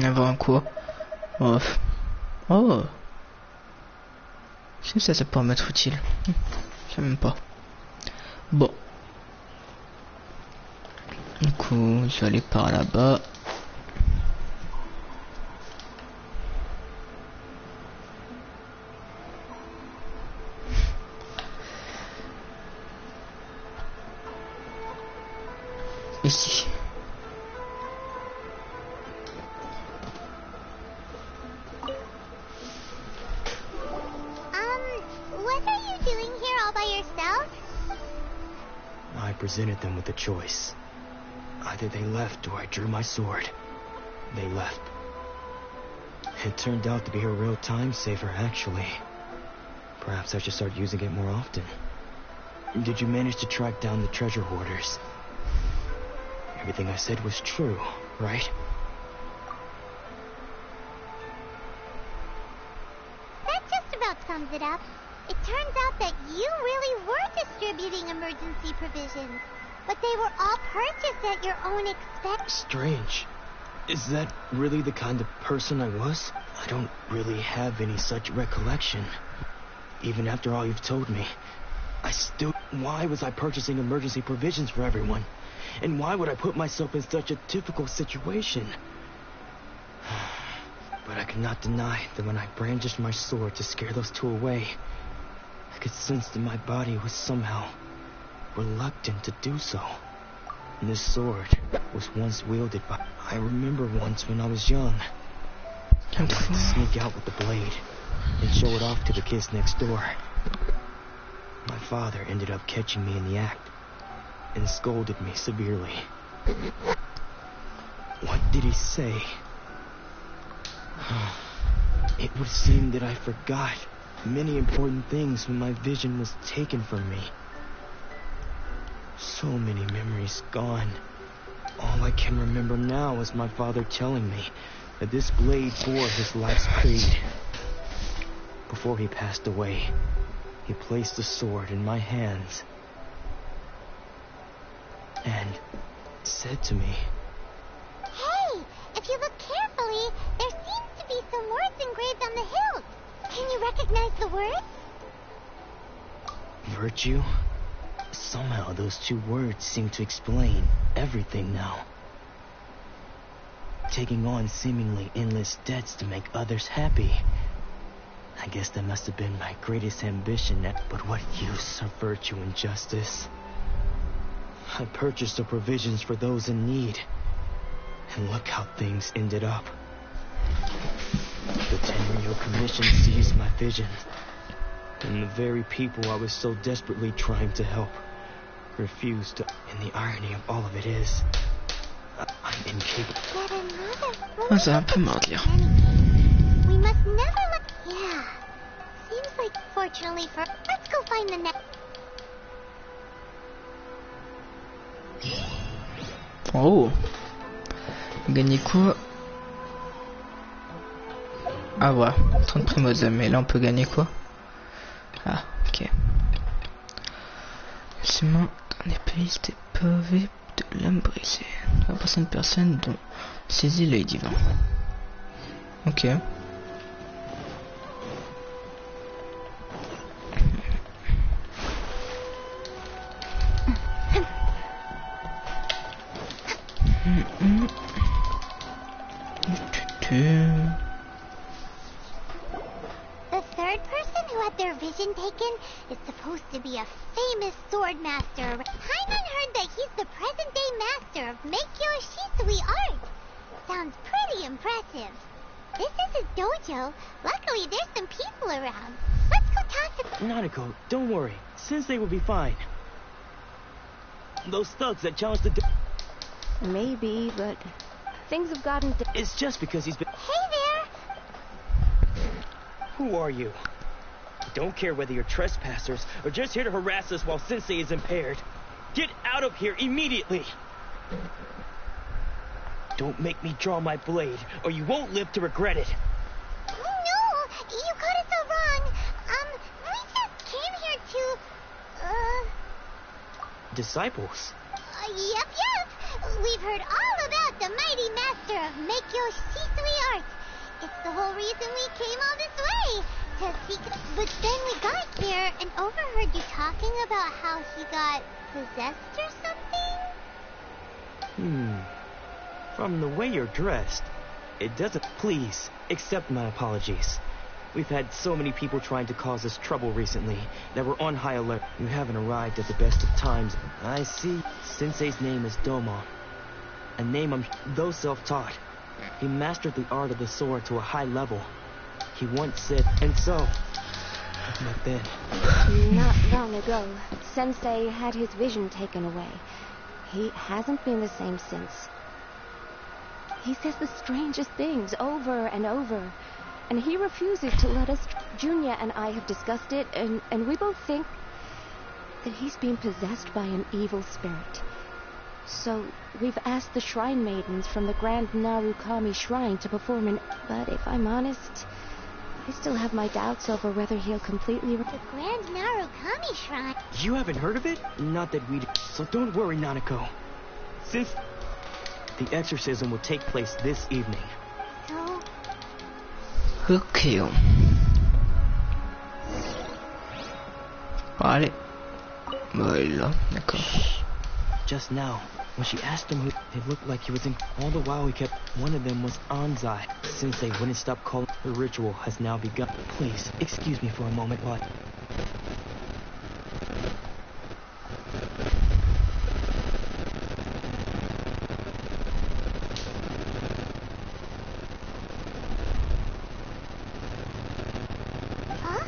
S1: Avoir quoi? Oh. Oh. Si ça pourrait m'être utile. Je sais même pas. Bon. Du coup, je vais aller par là-bas. Ici.
S6: presented them with a choice. Either they left or I drew my sword. They left. It turned out to be a real time saver, actually. Perhaps I should start using it more often. Did you manage to track down the treasure hoarders? Everything I said was true, right?
S5: That just about sums it up. It turns out that you really were distributing emergency provisions, but they were all purchased at your own expense.
S6: Strange. Is that really the kind of person I was? I don't really have any such recollection. Even after all you've told me, I still... Why was I purchasing emergency provisions for everyone? And why would I put myself in such a difficult situation? But I cannot deny that when I brandished my sword to scare those two away, I could sense that my body was somehow reluctant to do so. This sword was once wielded by... I remember once when I was young, I wanted to sneak out with the blade and show it off to the kids next door. My father ended up catching me in the act and scolded me severely. What did he say? It would seem that I forgot many important things when my vision was taken from me. So many memories gone. All I can remember now is my father telling me that this blade bore his life's creed. Before he passed away, he placed the sword in my hands and said to me,
S5: Hey, if you look carefully, there seems to be some words engraved on the hilt. Can you recognize the words?
S6: Virtue? Somehow those two words seem to explain everything now. Taking on seemingly endless debts to make others happy. I guess that must have been my greatest ambition, but what use of virtue and justice? I purchased the provisions for those in need, and look how things ended up. The Tenryou Commission seized my vision, and the very people I was so desperately trying to help refused to. And the irony of all of it is, I'm incapable.
S5: Yet another.
S1: Ah, c'est un peu mort de lire.
S5: We must never look. Yeah. Seems like, fortunately for. Let's go find the next.
S1: Oh. Gagner quoi? Ah voilà, 30 primosa, mais là on peut gagner quoi? Ah, ok. Seulement dans les pays des pavés de l'âme brisée. La prochaine personne dont saisit l'œil divin. Ok.
S5: The third person who had their vision taken is supposed to be a famous sword master. Hyman heard that he's the present-day master of Meikyo Shisui art. Sounds pretty impressive. This is his dojo. Luckily, there's some people around. Let's go talk to...
S6: Nanako, don't worry. Sensei will be fine. Those thugs that challenged the...
S2: Maybe, but things have gotten...
S6: It's just because he's been...
S5: Hey there!
S6: Who are you? Don't care whether you're trespassers or just here to harass us while Sensei is impaired. Get out of here immediately! Don't make me draw my blade, or you won't live to regret it.
S5: Oh, no! You got it so wrong. We just came here to...
S6: Disciples?
S5: Yep. We've heard all about the mighty master of Meikyo Shisui art. It's the whole reason we came all this way. To seek... But then we got here and overheard you talking about how he got possessed or something?
S6: From the way you're dressed, it doesn't... Please, accept my apologies. We've had so many people trying to cause us trouble recently that we're on high alert. You haven't arrived at the best of times. I see. Sensei's name is Domon. A name though self-taught. He mastered the art of the sword to a high level. He once said, and so, But then,
S7: Not long ago, Sensei had his vision taken away. He hasn't been the same since. He says the strangest things over and over, and he refuses to let us. Junya and I have discussed it, and we both think that he's been possessed by an evil spirit. So we've asked the shrine maidens from the Grand Narukami Shrine to perform an... But if I'm honest, I still have my doubts over whether he'll completely...
S5: The Grand Narukami Shrine.
S6: you haven't heard of it? Not that we... So don't worry, Nanako. Since the exorcism will take place this evening.
S5: So,
S1: Ok. Allez. Bah, il est là, d'accord.
S6: Just now, when she asked him who, it looked like he was in. All the while he kept. One of them was Anzai. Since they wouldn't stop calling, the ritual has now begun. Please, excuse me for a moment while.
S5: huh?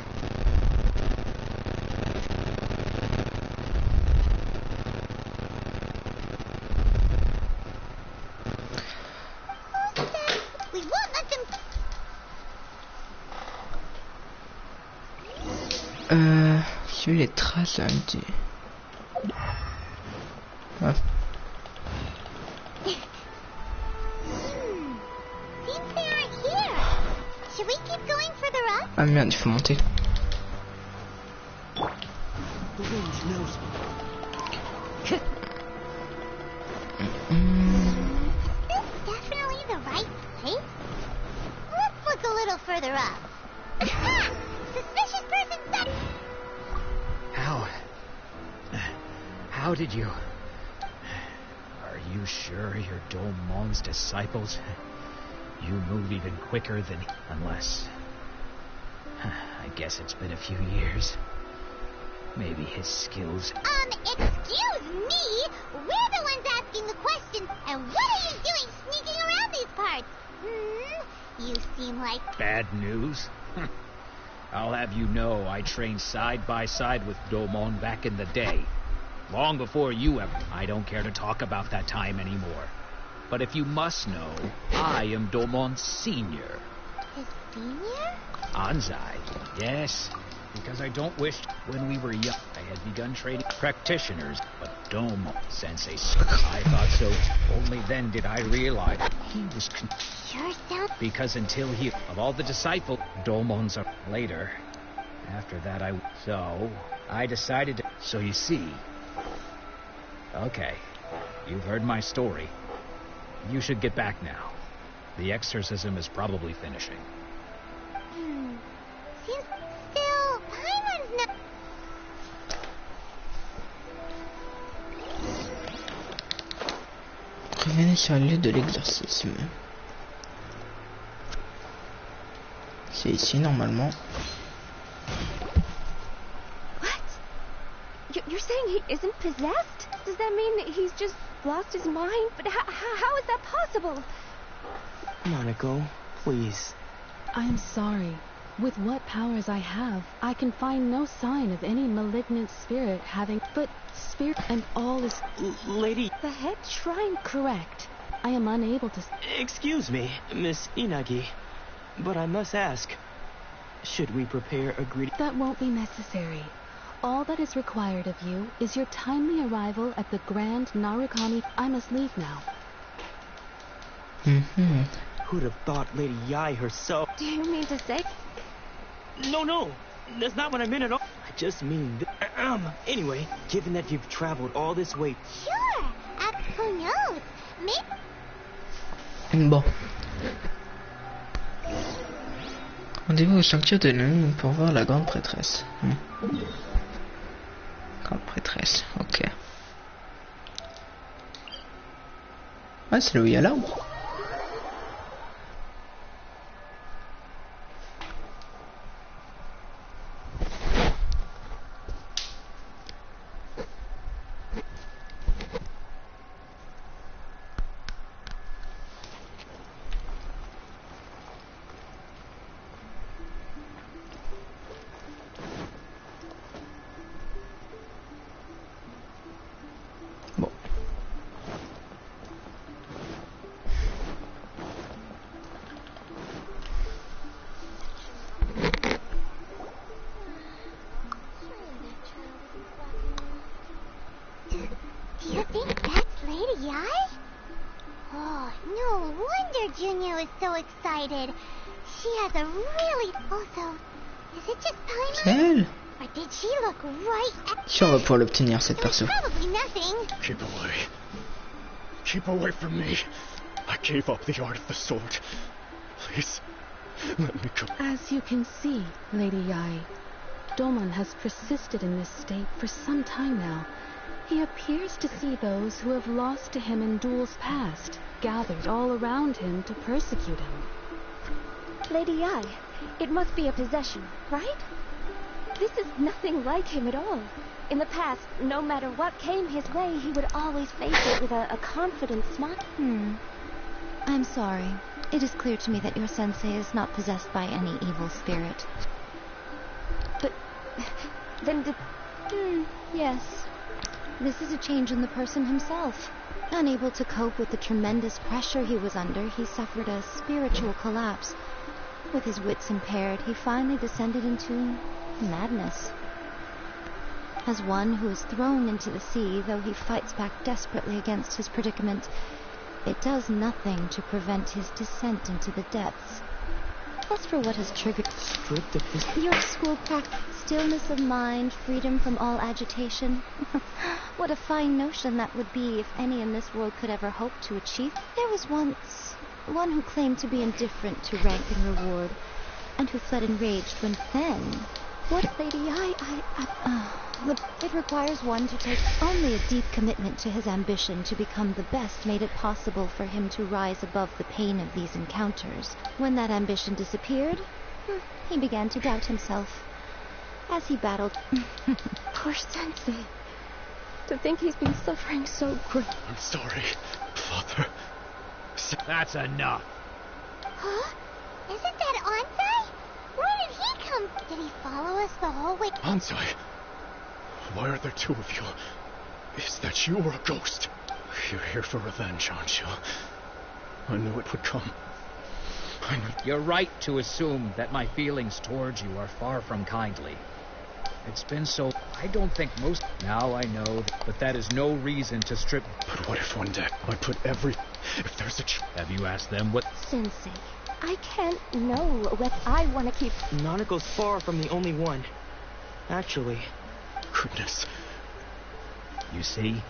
S5: Who said we won't let them...
S1: Suis les traces là, dit. Ah.
S5: Seems they aren't here. Should we keep going further up?
S1: Ah merde, il faut monter.
S6: The range knows me.
S5: Is this definitely the right place? Let's look a little further up. Aha! Suspicious person sighted!
S8: How did you... Are you sure you're Domon's disciples? You move even quicker than... Unless... I guess it's been a few years. Maybe his skills...
S5: Excuse me? We're the ones asking the questions, and what are you doing sneaking around these parts? You seem like...
S8: Bad news? I'll have you know I trained side by side with Domon back in the day. Long before you ever... I don't care to talk about that time anymore. But if you must know, I am Domon's senior.
S5: his senior?
S8: Anzai, yes. Because I don't wish... When we were young, I had begun training practitioners, but Domo Sensei... I thought so. Only then did I realize he was...
S5: Sure sounds...
S8: Because until he... Of all the disciples, Domon's are later. After that, So, I decided to... So you see... Okay. You've heard my story. You should get back now. The exorcism is probably finishing.
S5: Seems... Still, Paimon's not...
S1: Revenez sur le lieu de l'exorcisme. C'est ici normalement.
S7: What? You're saying he isn't possessed? Does that mean that he's just lost his mind? But how is that possible?
S6: Nanako, please.
S9: I'm sorry. With what powers I have, I can find no sign of any malignant spirit having... But spirit and all is...
S6: Lady...
S7: The head shrine...
S9: Correct. I am unable to...
S6: Excuse me, Miss Inagi, but I must ask, should we prepare a greeting?
S9: That won't be necessary. All that is required of you is your timely arrival at the Grand Narukami... I must leave now.
S6: Who'd have thought Lady Yai herself...
S7: Do you mean to say...
S6: No, that's not what I meant at all. I just mean... Anyway, given that you've traveled all this way...
S5: Sure! Who knows? Maybe...
S1: Bon. Rendez-vous au sanctuaire de Nunu pour voir la grande prêtresse. Grande prêtresse, ok. Ah, c'est là où il y a l'arbre.
S5: Do you think that's Lady Ai? Oh, no wonder Junya was so excited. She has a really... Also, is it just
S1: C'est
S5: Paimon?
S1: elle.
S5: Or did she look right at...
S1: Si on va pouvoir l'obtenir cette
S5: It was
S1: perso.
S5: probably nothing.
S6: Keep away. Keep away from me. I gave up the art of the sword. Please, let me go.
S9: As you can see, Lady Yai, Domon has persisted in this state for some time now. He appears to see those who have lost to him in duels past, gathered all around him to persecute him.
S7: Lady Yai, it must be a possession, right? This is nothing like him at all. In the past, no matter what came his way, he would always face it with a confident smile.
S3: I'm sorry. It is clear to me that your sensei is not possessed by any evil spirit.
S7: But then did...
S3: Yes. This is a change in the person himself. Unable to cope with the tremendous pressure he was under, he suffered a spiritual collapse. With his wits impaired, he finally descended into madness. As one who is thrown into the sea, though he fights back desperately against his predicament, it does nothing to prevent his descent into the depths. As for what has triggered
S6: Stripped of his...
S3: your school practice, stillness of mind, freedom from all agitation. What a fine notion that would be if any in this world could ever hope to achieve. There was once one who claimed to be indifferent to rank and reward, and who fled enraged when then... What, Lady it requires one to take only a deep commitment to his ambition to become the best made it possible for him to rise above the pain of these encounters. When that ambition disappeared, he began to doubt himself. As he battled...
S7: Poor Sensei. To think he's been suffering so great.
S6: I'm sorry, Father.
S8: That's enough.
S5: Huh? Isn't that Ansai? Where did he come? Did he follow us the whole way?
S6: Ansai, why are there two of you? Is that you or a ghost? You're here for revenge, aren't you? I knew it would come. I knew...
S8: You're right to assume that my feelings towards you are far from kindly. It's been so... I don't think most... Now I know, but that is no reason to strip...
S6: But what if one day I put every... If there's a...
S8: Have you asked them what...
S7: Sensei, I can't know what I want to keep...
S6: Nanako's far from the only one. Actually... Goodness.
S8: You see?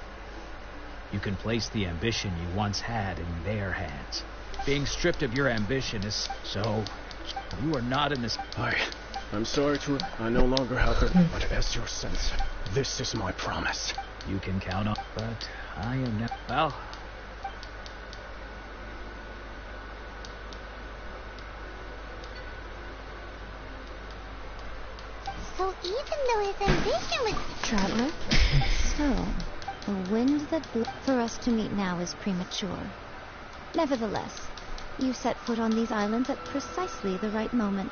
S8: You can place the ambition you once had in their hands. Being stripped of your ambition is so... You are not in this...
S6: I'm sorry to... I no longer have it, but as your sensei, this is my promise.
S8: You can count on... But I am not... Well...
S5: So even though his ambition was...
S3: Traveler? So, the wind that blew for us to meet now is premature. Nevertheless, you set foot on these islands at precisely the right moment.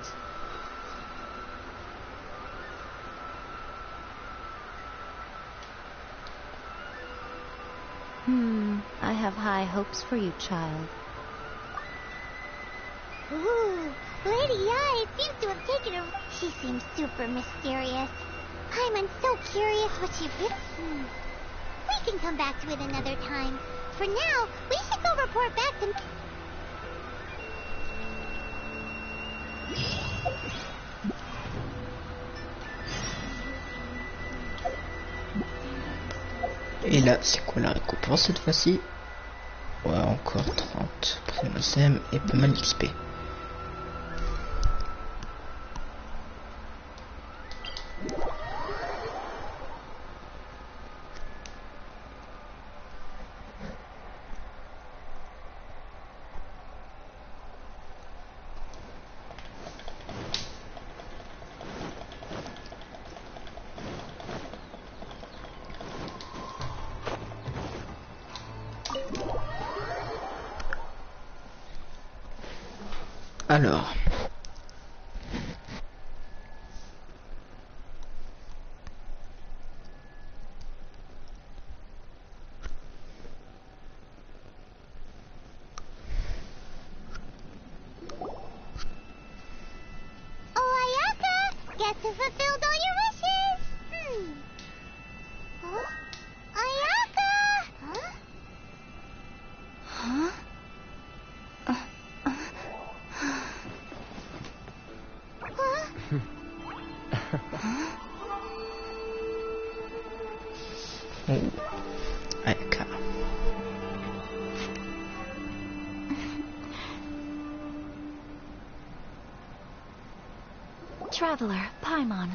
S3: I have high hopes for you, child.
S5: Ooh, Lady Ai seems to have taken a... She seems super mysterious. I'm so curious what she... We can come back to it another time. For now, we should go report back to...
S1: Et là, c'est quoi la récompense cette fois-ci? Ouais, encore 30 prémosem et pas mal d'XP. Alors,
S5: Oh, Ayaka! Guess who fulfilled all your wishes? Huh? Ayaka!
S1: Oh. Eka.
S3: Traveler, Paimon.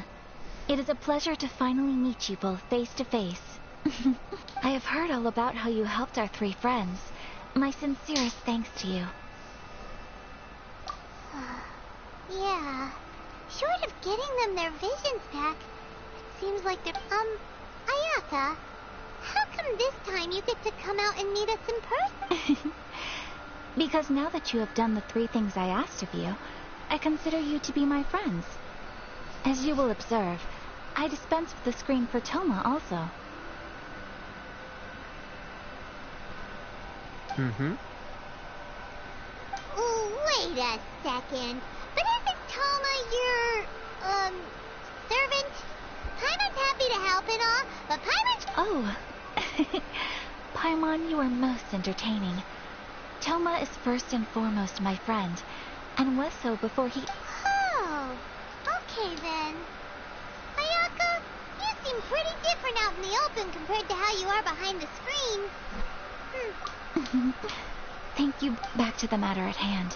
S3: It is a pleasure to finally meet you both face to face. I have heard all about how you helped our 3 friends. My sincerest thanks to you.
S5: Yeah. Short of getting them their visions back, it seems like they're... Ayaka, how come this time you get to come out and meet us in person?
S3: Because now that you have done the 3 things I asked of you, I consider you to be my friends. As you will observe, I dispensed with the screen for Toma also.
S4: Mm-hmm.
S5: Wait a second. But isn't Toma your, servant? Paimon's happy to help and all, but Paimon...
S3: Oh. Paimon, you are most entertaining. Toma is first and foremost my friend, and was so before he...
S5: Oh, okay then. Ayaka, you seem pretty different out in the open compared to how you are behind the screen.
S3: Thank you. Back to the matter at hand.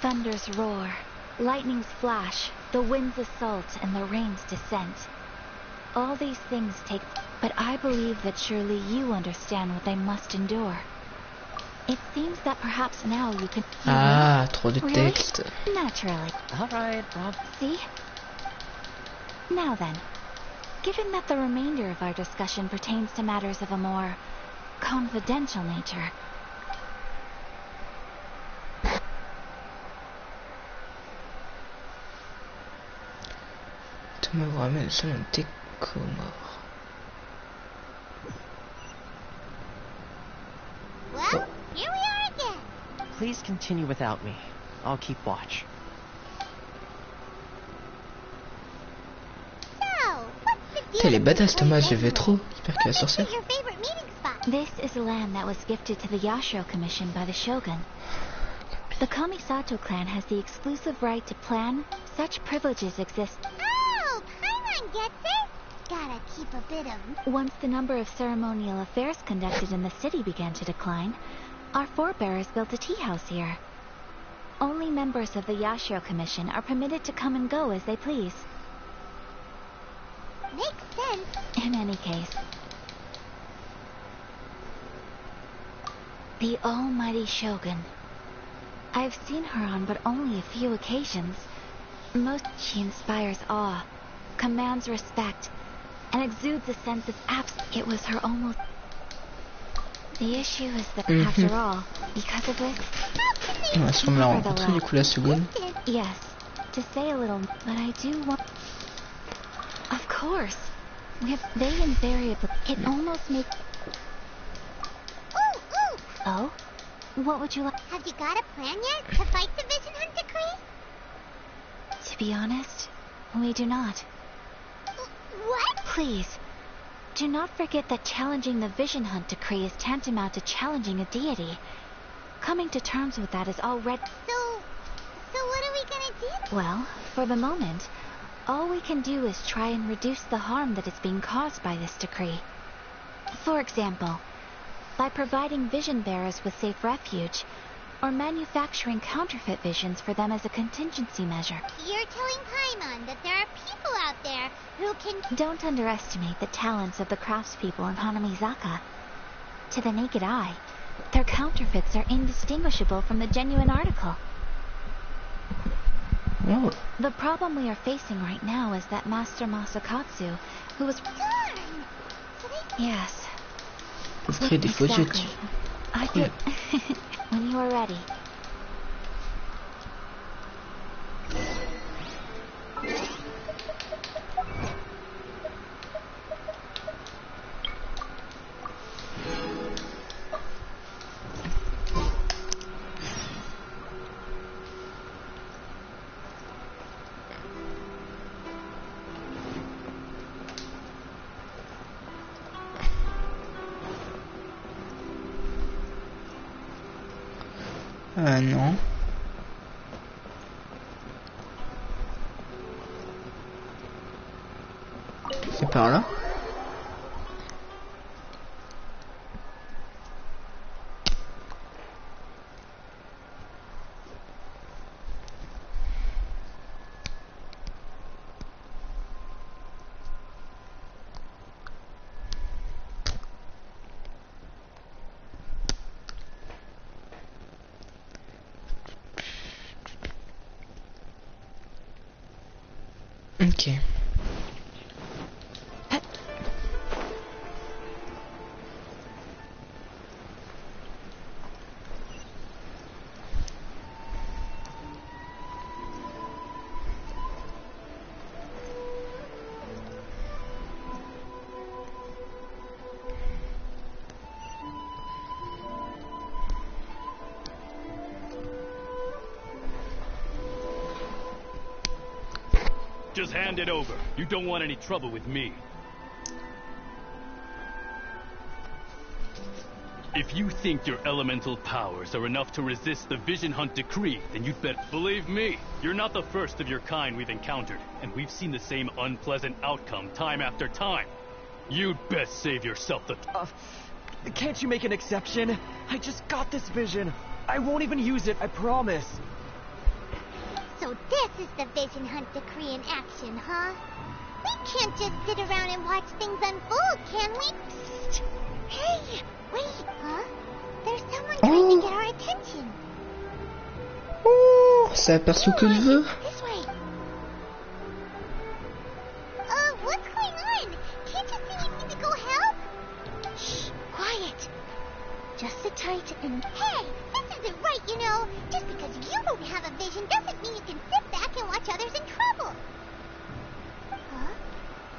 S3: Thunders roar, lightnings flash, the winds assault, and the rains descent. All these things take... But I believe that surely you understand what they must endure. It seems that perhaps now you can...
S1: Ah, trop de
S3: Really?
S1: texte.
S3: Naturally.
S4: All right, Rob.
S3: See? Now then, given that the remainder of our discussion pertains to matters of a more confidential nature...
S1: Thomas vous ramène sur un décomore.
S5: Well, here we are again.
S4: Please continue without me. I'll keep watch.
S5: So, what's the deal
S1: Putain, il est
S5: with this
S1: badass Thomas,
S5: place
S1: je vais
S5: anyway?
S1: trop. J'espère qu'il va
S5: What
S1: sortir.
S5: is your favorite meeting spot?
S3: This is land that was gifted to the Yashiro Commission by the Shogun. The Kamisato clan has the exclusive right to plan. Such privileges exist.
S5: Oh, Paimon gets it. Gotta keep a bit of...
S3: Once the number of ceremonial affairs conducted in the city began to decline, our forebears built a tea house here. Only members of the Yashiro Commission are permitted to come and go as they please.
S5: Makes sense.
S3: In any case, the almighty Shogun. I've seen her on but only a few occasions. Most she inspires awe, commands respect, and exudes a sense of It was her almost... The issue is that, after all, because of this...
S1: On va sûrement la rencontrer du coup la seconde.
S3: Yes, to say a little, but I do want... Of course. They invariably... It almost makes...
S5: Ooh!
S3: Oh? What would you like?
S5: Have you got a plan yet to fight the Vision Hunt decree?
S3: To be honest, we do not.
S5: What?
S3: Please, do not forget that challenging the Vision Hunt decree is tantamount to challenging a deity. Coming to terms with that is already...
S5: So what are we gonna do?
S3: Well, for the moment, all we can do is try and reduce the harm that is being caused by this decree. For example, by providing vision bearers with safe refuge, or manufacturing counterfeit visions for them as a contingency measure.
S5: You're telling Paimon that there are people out there who can...
S3: Don't underestimate the talents of the craftspeople in Hanamizaka. To the naked eye, their counterfeits are indistinguishable from the genuine article.
S1: Oh,
S3: The problem we are facing right now is that Master Masakatsu, who was...
S5: Darn! So they...
S3: Yes.
S1: pour créer des faux yeux.
S3: Exactly. I
S1: Cool.
S3: could... When you are ready.
S1: Non. C'est par là. Ok.
S10: Just hand it over. You don't want any trouble with me. If you think your elemental powers are enough to resist the Vision Hunt decree, then you'd better believe me. You're not the first of your kind we've encountered, and we've seen the same unpleasant outcome time after time. You'd best save yourself the...
S6: Can't you make an exception? I just got this vision. I won't even use it, I promise.
S5: So this is the Vision Hunt decree in action, huh? We can't just sit around and watch things unfold, can we? Psst. Hey, wait, huh? There's someone trying to get our attention.
S1: Oh, c'est un perso que je veux.
S5: This way. What's going on? Can't you see you need to go help? Shh, quiet. Just sit tight and... Hey, this isn't right, you know. Just because you don't have a vision doesn't mean you can sit back and watch others in trouble. Huh?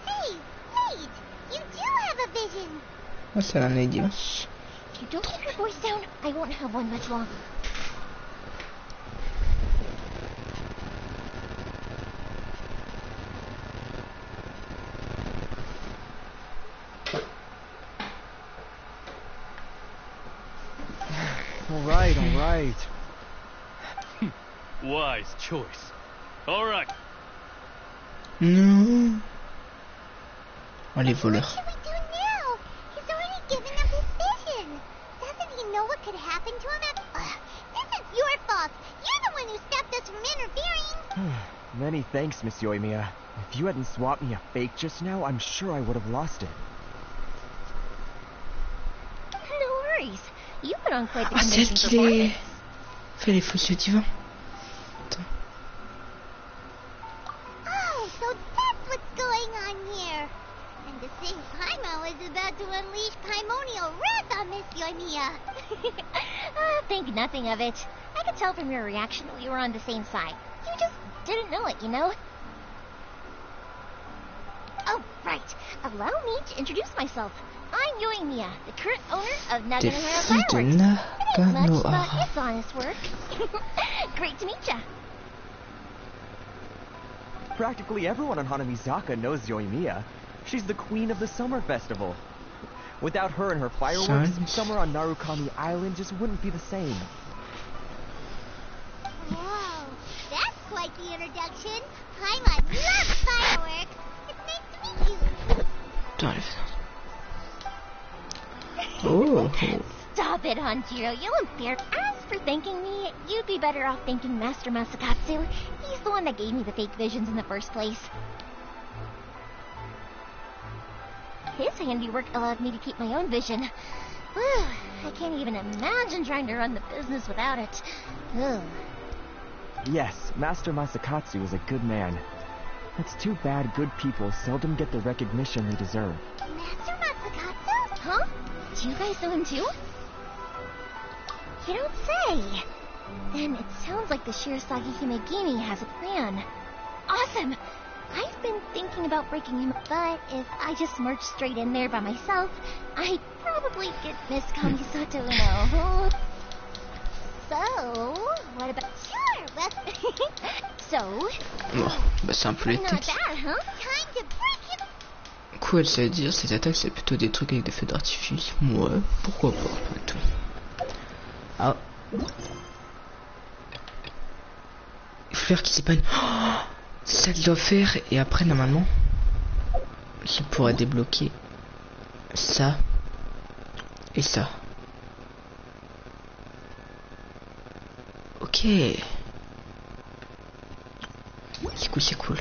S5: Hey, wait. You do have a vision.
S1: Oh, c'est un idiot.
S5: Shh. If you don't keep your voice down, I won't have one much longer.
S6: All right.
S10: Wise choice. All right.
S1: Non. Oh, les
S5: What
S1: voleurs.
S5: should we do now? He's already given up his vision. Doesn't he know what could happen to him if... this is your fault. You're the one who stopped us from interfering.
S6: Many thanks, Miss Yoimiya. If you hadn't swapped me a fake just now, I'm sure I would have lost it.
S3: No worries. You put on quite the
S1: Ah, celle
S3: convincing
S1: qui les...
S3: performance.
S1: fait les faux yeux divins. Attends.
S5: Oh, so that's what's going on here. And the same Paimon is about to unleash Paimonial wrath on Miss Yoimiya.
S3: Think nothing of it. I could tell from your reaction that we were on the same side. You just didn't know it, you know? Oh, right. Allow me to introduce myself. I'm Yoimiya, the current owner of
S1: Des
S3: Naganohara
S1: filles de
S3: Fireworks. It ain't much, but
S1: Naganohara.
S3: it's honest work. Great to meet ya.
S6: Practically everyone on Hanamizaka knows Yoimiya. She's the queen of the summer festival. Without her and her fireworks,
S1: Son.
S6: summer on Narukami Island just wouldn't be the same.
S5: Whoa, that's quite the introduction. Paimon loves fireworks. It's nice to meet you.
S1: Putain, les... Oh.
S3: Stop it, Hanjiro. You embarrass. As for thanking me, you'd be better off thanking Master Masakatsu. He's the one that gave me the fake visions in the first place. His handiwork allowed me to keep my own vision. Whew, I can't even imagine trying to run the business without it. Ugh.
S6: Yes, Master Masakatsu is a good man. It's too bad good people seldom get the recognition they deserve.
S5: Master Masakatsu?
S3: Huh? Do you guys know him too? You don't say. Then it sounds like the Shirasagi Himegimi has a plan. Awesome! I've been thinking about breaking him up, but if I just march straight in there by myself, I'd probably get Miss Kamisato no. So, what about...
S5: Sure, well...
S3: So...
S1: Bon, bah c'est un peu les
S3: Not
S1: têtes.
S3: bad, huh?
S5: Time to break him...
S1: Quoi, ça veut dire ces attaques, c'est plutôt des trucs avec des feux d'artifice. Ouais, pourquoi pas, après tout. Ah. Il faut faire qu'il s'épanne. Oh, c'est ça qu'il doit faire. Et après, normalement, il pourrait débloquer ça et ça. Ok. Du coup, c'est cool.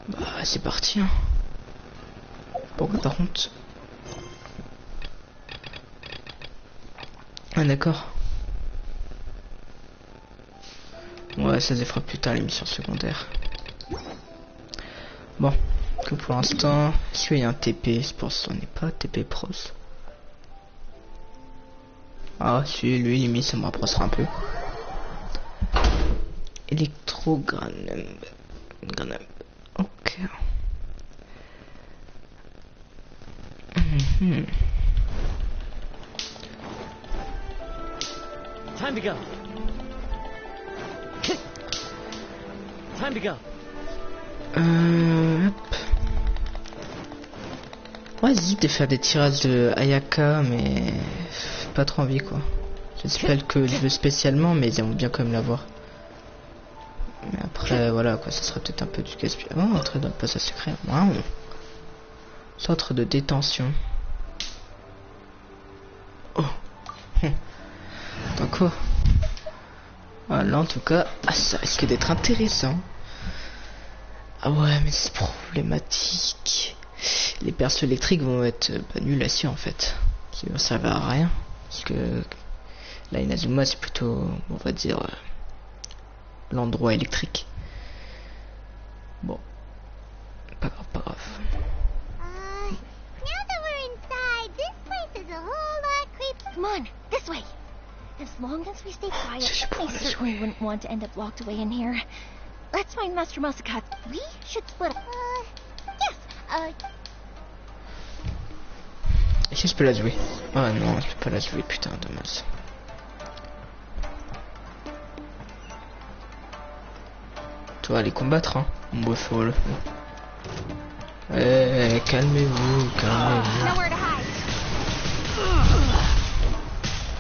S1: Bah, c'est parti, hein. Pourquoi par contre? Ah, d'accord. Ouais, ça se fera plus tard, les missions secondaires. Bon, que pour l'instant, est-ce qu'il y a un TP? Je pense qu'on n'est pas TP pros. Ah, si, lui, limite, ça me rapprochera un peu. Électrogramme. Ok.
S4: Time to go. Time to go.
S1: Hop. Ouais, j'hésite de faire des tirages de Ayaka, mais pas trop envie quoi. C'est pas le que je veux spécialement, mais j'aimerais bien quand même l'avoir. Mais après, voilà quoi, ça serait peut-être un peu du gaspillage. Oh, entrer dans le passage secret. Waouh. Centre de détention. Oh. Donc quoi? Voilà, en tout cas, ça risque d'être intéressant. Ah ouais, mais c'est problématique. Les persos électriques vont être nuls là-dessus en fait. Qui vont servir à rien. Parce que là, Inazuma, c'est plutôt, on va dire, l'endroit électrique. Bon. Pas grave, pas grave.
S5: Now that we're inside, this place is a whole lot creepy.
S3: Come on, this way. As long as we stay quiet, I certainly wouldn't want to end up locked away in here. Let's find Master Masaka. We should split up. Yes,
S1: Est-ce que je peux la jouer? Ah non, je peux pas la jouer, putain, dommage. Tu vas aller combattre, hein, mon beau folle. Eh, calmez-vous, calmez-vous.
S3: nowhere to hide.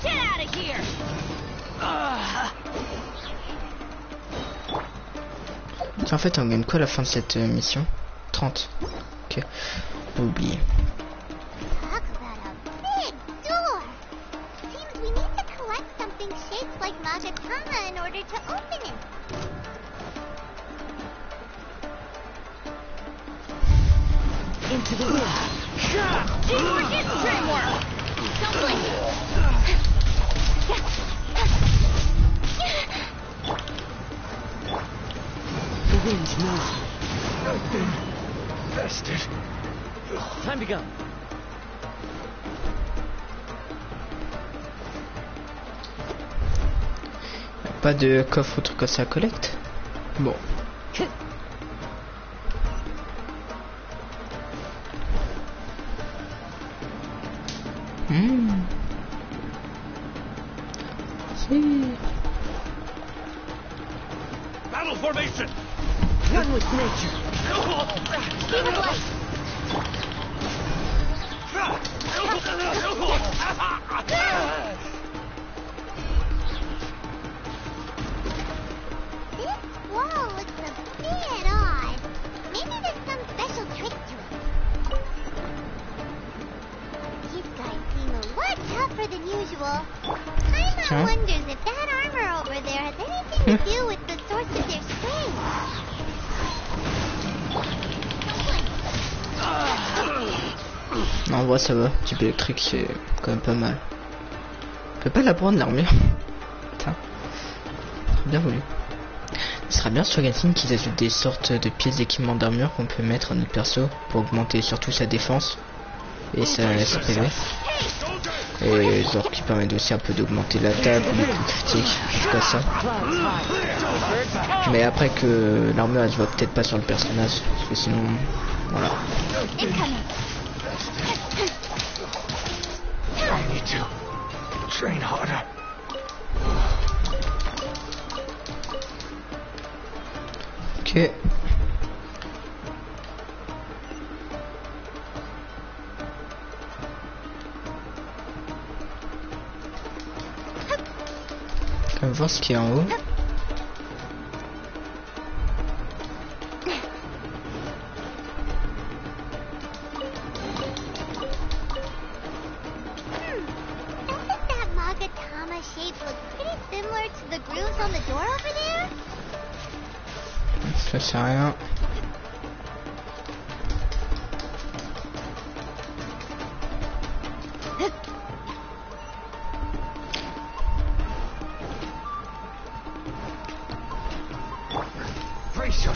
S3: Get out of here.
S1: En fait, on gagne quoi à la fin de cette mission? 30. Ok, on peut oublier.
S5: Talk about a big door. Seems we need to collect something shaped like Magatama in order to open it.
S4: Into the wind.
S3: Teamwork is dreamwork. Don't blink.
S6: The wind's moving. I've been bested.
S4: Time to go.
S1: Pas de coffre ou truc comme ça à collecte? Bon. Si.
S10: Battle formation!
S6: One with nature.
S3: Be the light.
S5: This wall looks a bit odd. Maybe there's some special trick to it. These guys seem a lot tougher than usual. Paimon wonders if that armor over there has anything to do with the source of their strength.
S1: Non, en vrai, ça va. Type électrique, c'est quand même pas mal. On peut pas la prendre, l'armure. Putain. Bien voulu. Ce serait bien sur Genshin qu'ils ajoutent des sortes de pièces d'équipement d'armure qu'on peut mettre à notre perso pour augmenter surtout sa défense et sa PV. Et genre qui permettent aussi un peu d'augmenter l'attaque ou les coups critiques, jusqu'à ça. Mais après que l'armure elle se voit peut-être pas sur le personnage, parce que sinon, voilà.
S6: I need to train harder.
S1: Ok. On va voir ce qu'il y a en haut.
S5: That Magatama shape looks pretty similar to the grooves on the door over there.
S1: Ça sert à rien.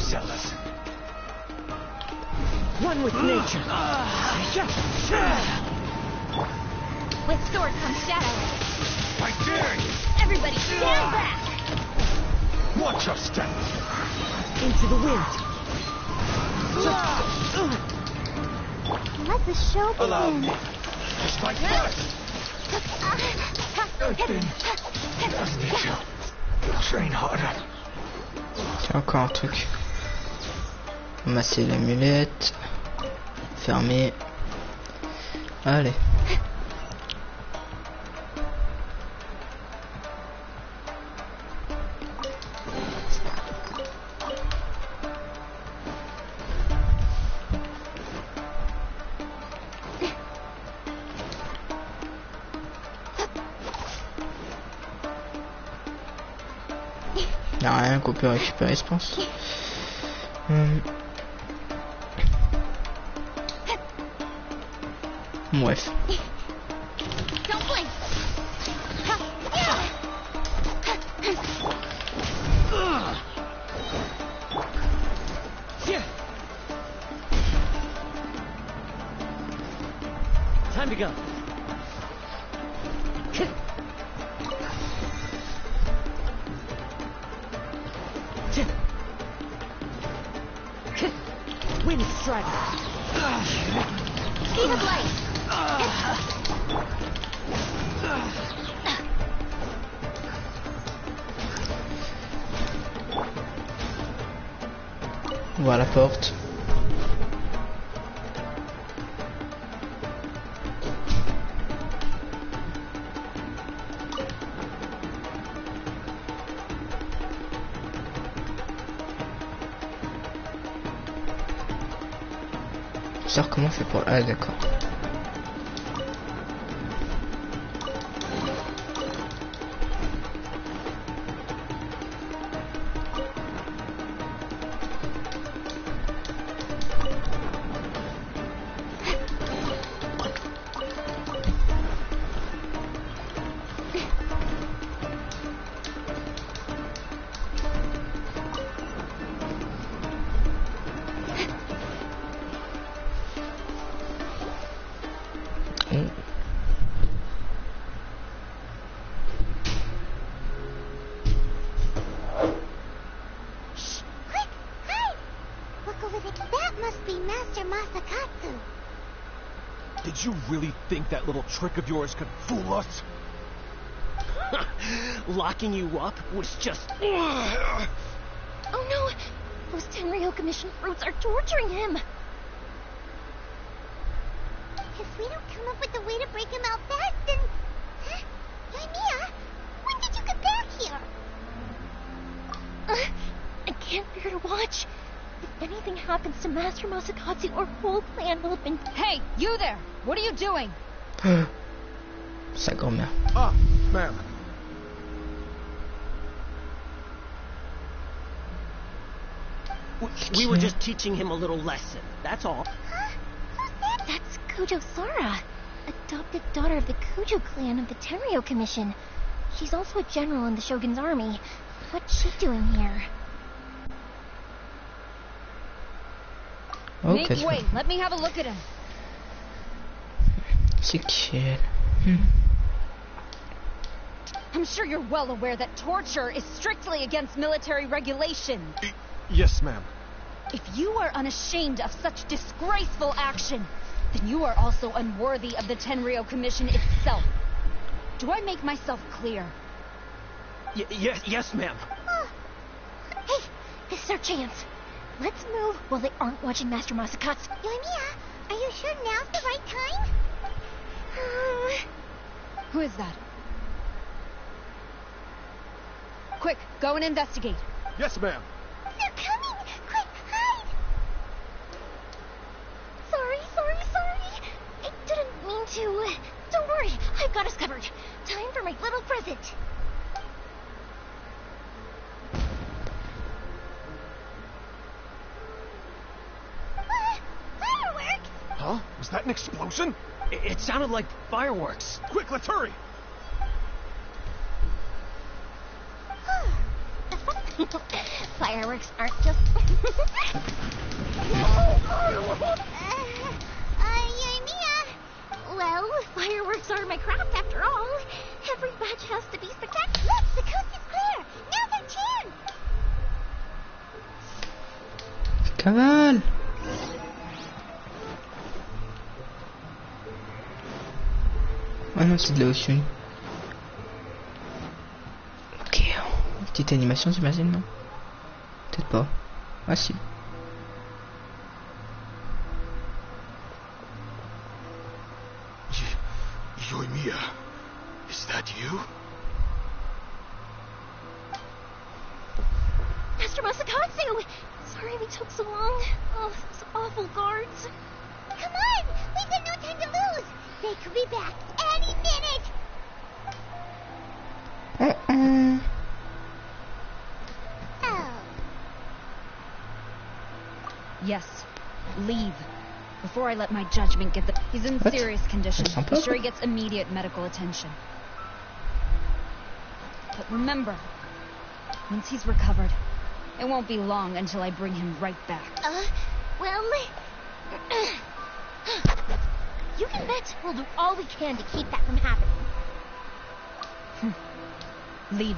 S6: zealous.
S4: One with nature.
S3: With sword comes shadow.
S6: I dare you!
S3: Everybody stand back!
S6: Watch your step!
S4: Into the wind.
S5: Let the show begin.
S6: Allow me. I strike first! Just need to train harder.
S1: Tiens, encore un truc. Masser l'amulette. Fermer. Allez. Il n'y a rien qu'on peut récupérer, je pense. Bref.
S3: Don't blink!
S4: Time to go. Wind strider.
S3: See the blade!
S1: Ouvre la porte. Sors comment on fait pour... Ah d'accord.
S5: That must be Master Masakatsu.
S11: Did you really think that little trick of yours could fool us?
S4: Locking you up was just...
S3: Oh no! Those Tenryou Commission fruits are torturing him!
S5: If we don't come up with a way to break him out fast, then... Huh? Yoimiya, when did you get back here?
S3: I can't bear to watch. If anything happens to Master Masakatsu, our whole plan will have been...
S7: Hey, you there! What are you doing?
S1: Sa grand-mère.
S11: Ah, ma'am.
S4: We were just teaching him a little lesson, that's all.
S5: Huh? Who's that?
S3: That's Kujo Sara, adopted daughter of the Kujo clan of the Tenryou Commission. She's also a general in the Shogun's army. What's she doing here?
S1: Ok,
S7: Make way, let me have a look at him.
S1: c'est qui elle?
S7: I'm sure you're well aware that torture is strictly against military regulations.
S11: Yes, ma'am.
S7: If you are unashamed of such disgraceful action, then you are also unworthy of the Tenryou Commission itself. Do I make myself clear?
S4: Yes, ma'am.
S3: Hey, this is our chance. Let's move while they aren't watching Master Masakatsu.
S5: Yoimiya, are you sure now's the right time?
S7: Who is that? Quick, go and investigate.
S11: Yes, ma'am.
S5: They're coming! Quick, hide!
S3: Sorry. I didn't mean to. Don't worry, I've got us covered. Time for my little present.
S5: Fireworks!
S11: Huh? Was that an explosion?
S4: It sounded like fireworks.
S11: Quick, let's hurry!
S3: Fireworks aren't just... Well, fireworks are my craft after all. Every batch has to be spectacular. Look, the coast is clear. Now their turn.
S1: Cavale. Ah non, c'est de la ocean. Ok. Une petite animation, j'imagine, non? Peut-être pas. Ah si.
S11: Yoimiya, is that you?
S3: Master Masakatsu! Sorry we took so long. Oh, those awful guards.
S5: Come on! We've got no time to lose! They could be back any minute! Oh.
S7: Yes. Leave. Before I let my judgment get the... He's in serious condition. I'm sure he gets immediate medical attention. But remember, once he's recovered, it won't be long until I bring him right back.
S3: Well... You can bet we'll do all we can to keep that from happening.
S7: Leave.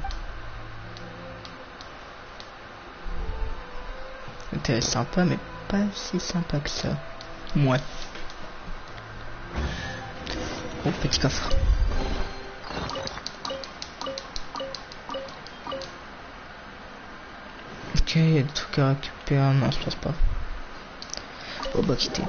S1: C'était sympa, mais pas si sympa que ça. Moi. Oh, petit coffre. Ok, il y a des trucs à récupérer. Non, je pense pas. Oh, bah, quitter.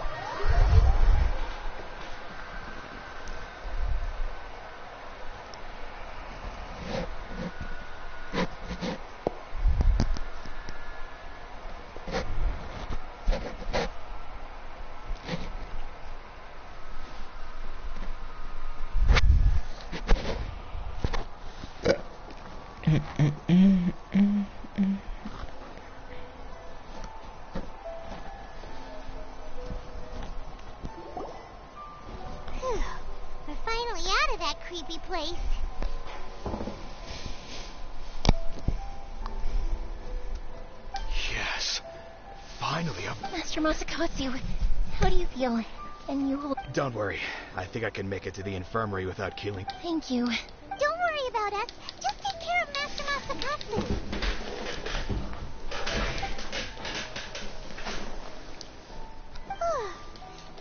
S5: We're finally out of that creepy place.
S11: Yes. Finally,
S3: Master Masakatsu, how do you feel? And you hold...
S11: Don't worry. I think I can make it to the infirmary without killing.
S3: Thank you.
S5: Don't worry about us. Just take care of Master Masakatsu.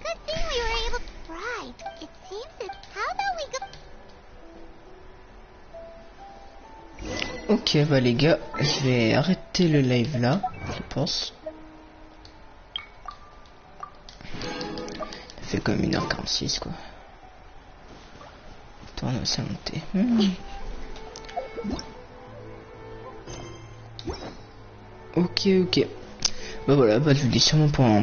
S5: Good thing we were able to... Right. It seems it's... How about we go...
S1: Ok, bah les gars, je vais arrêter le live là, je pense. Ça fait comme 1h46 quoi. Tourne aussi à monter. Ok. Bah voilà, bah je vous dis sûrement pour un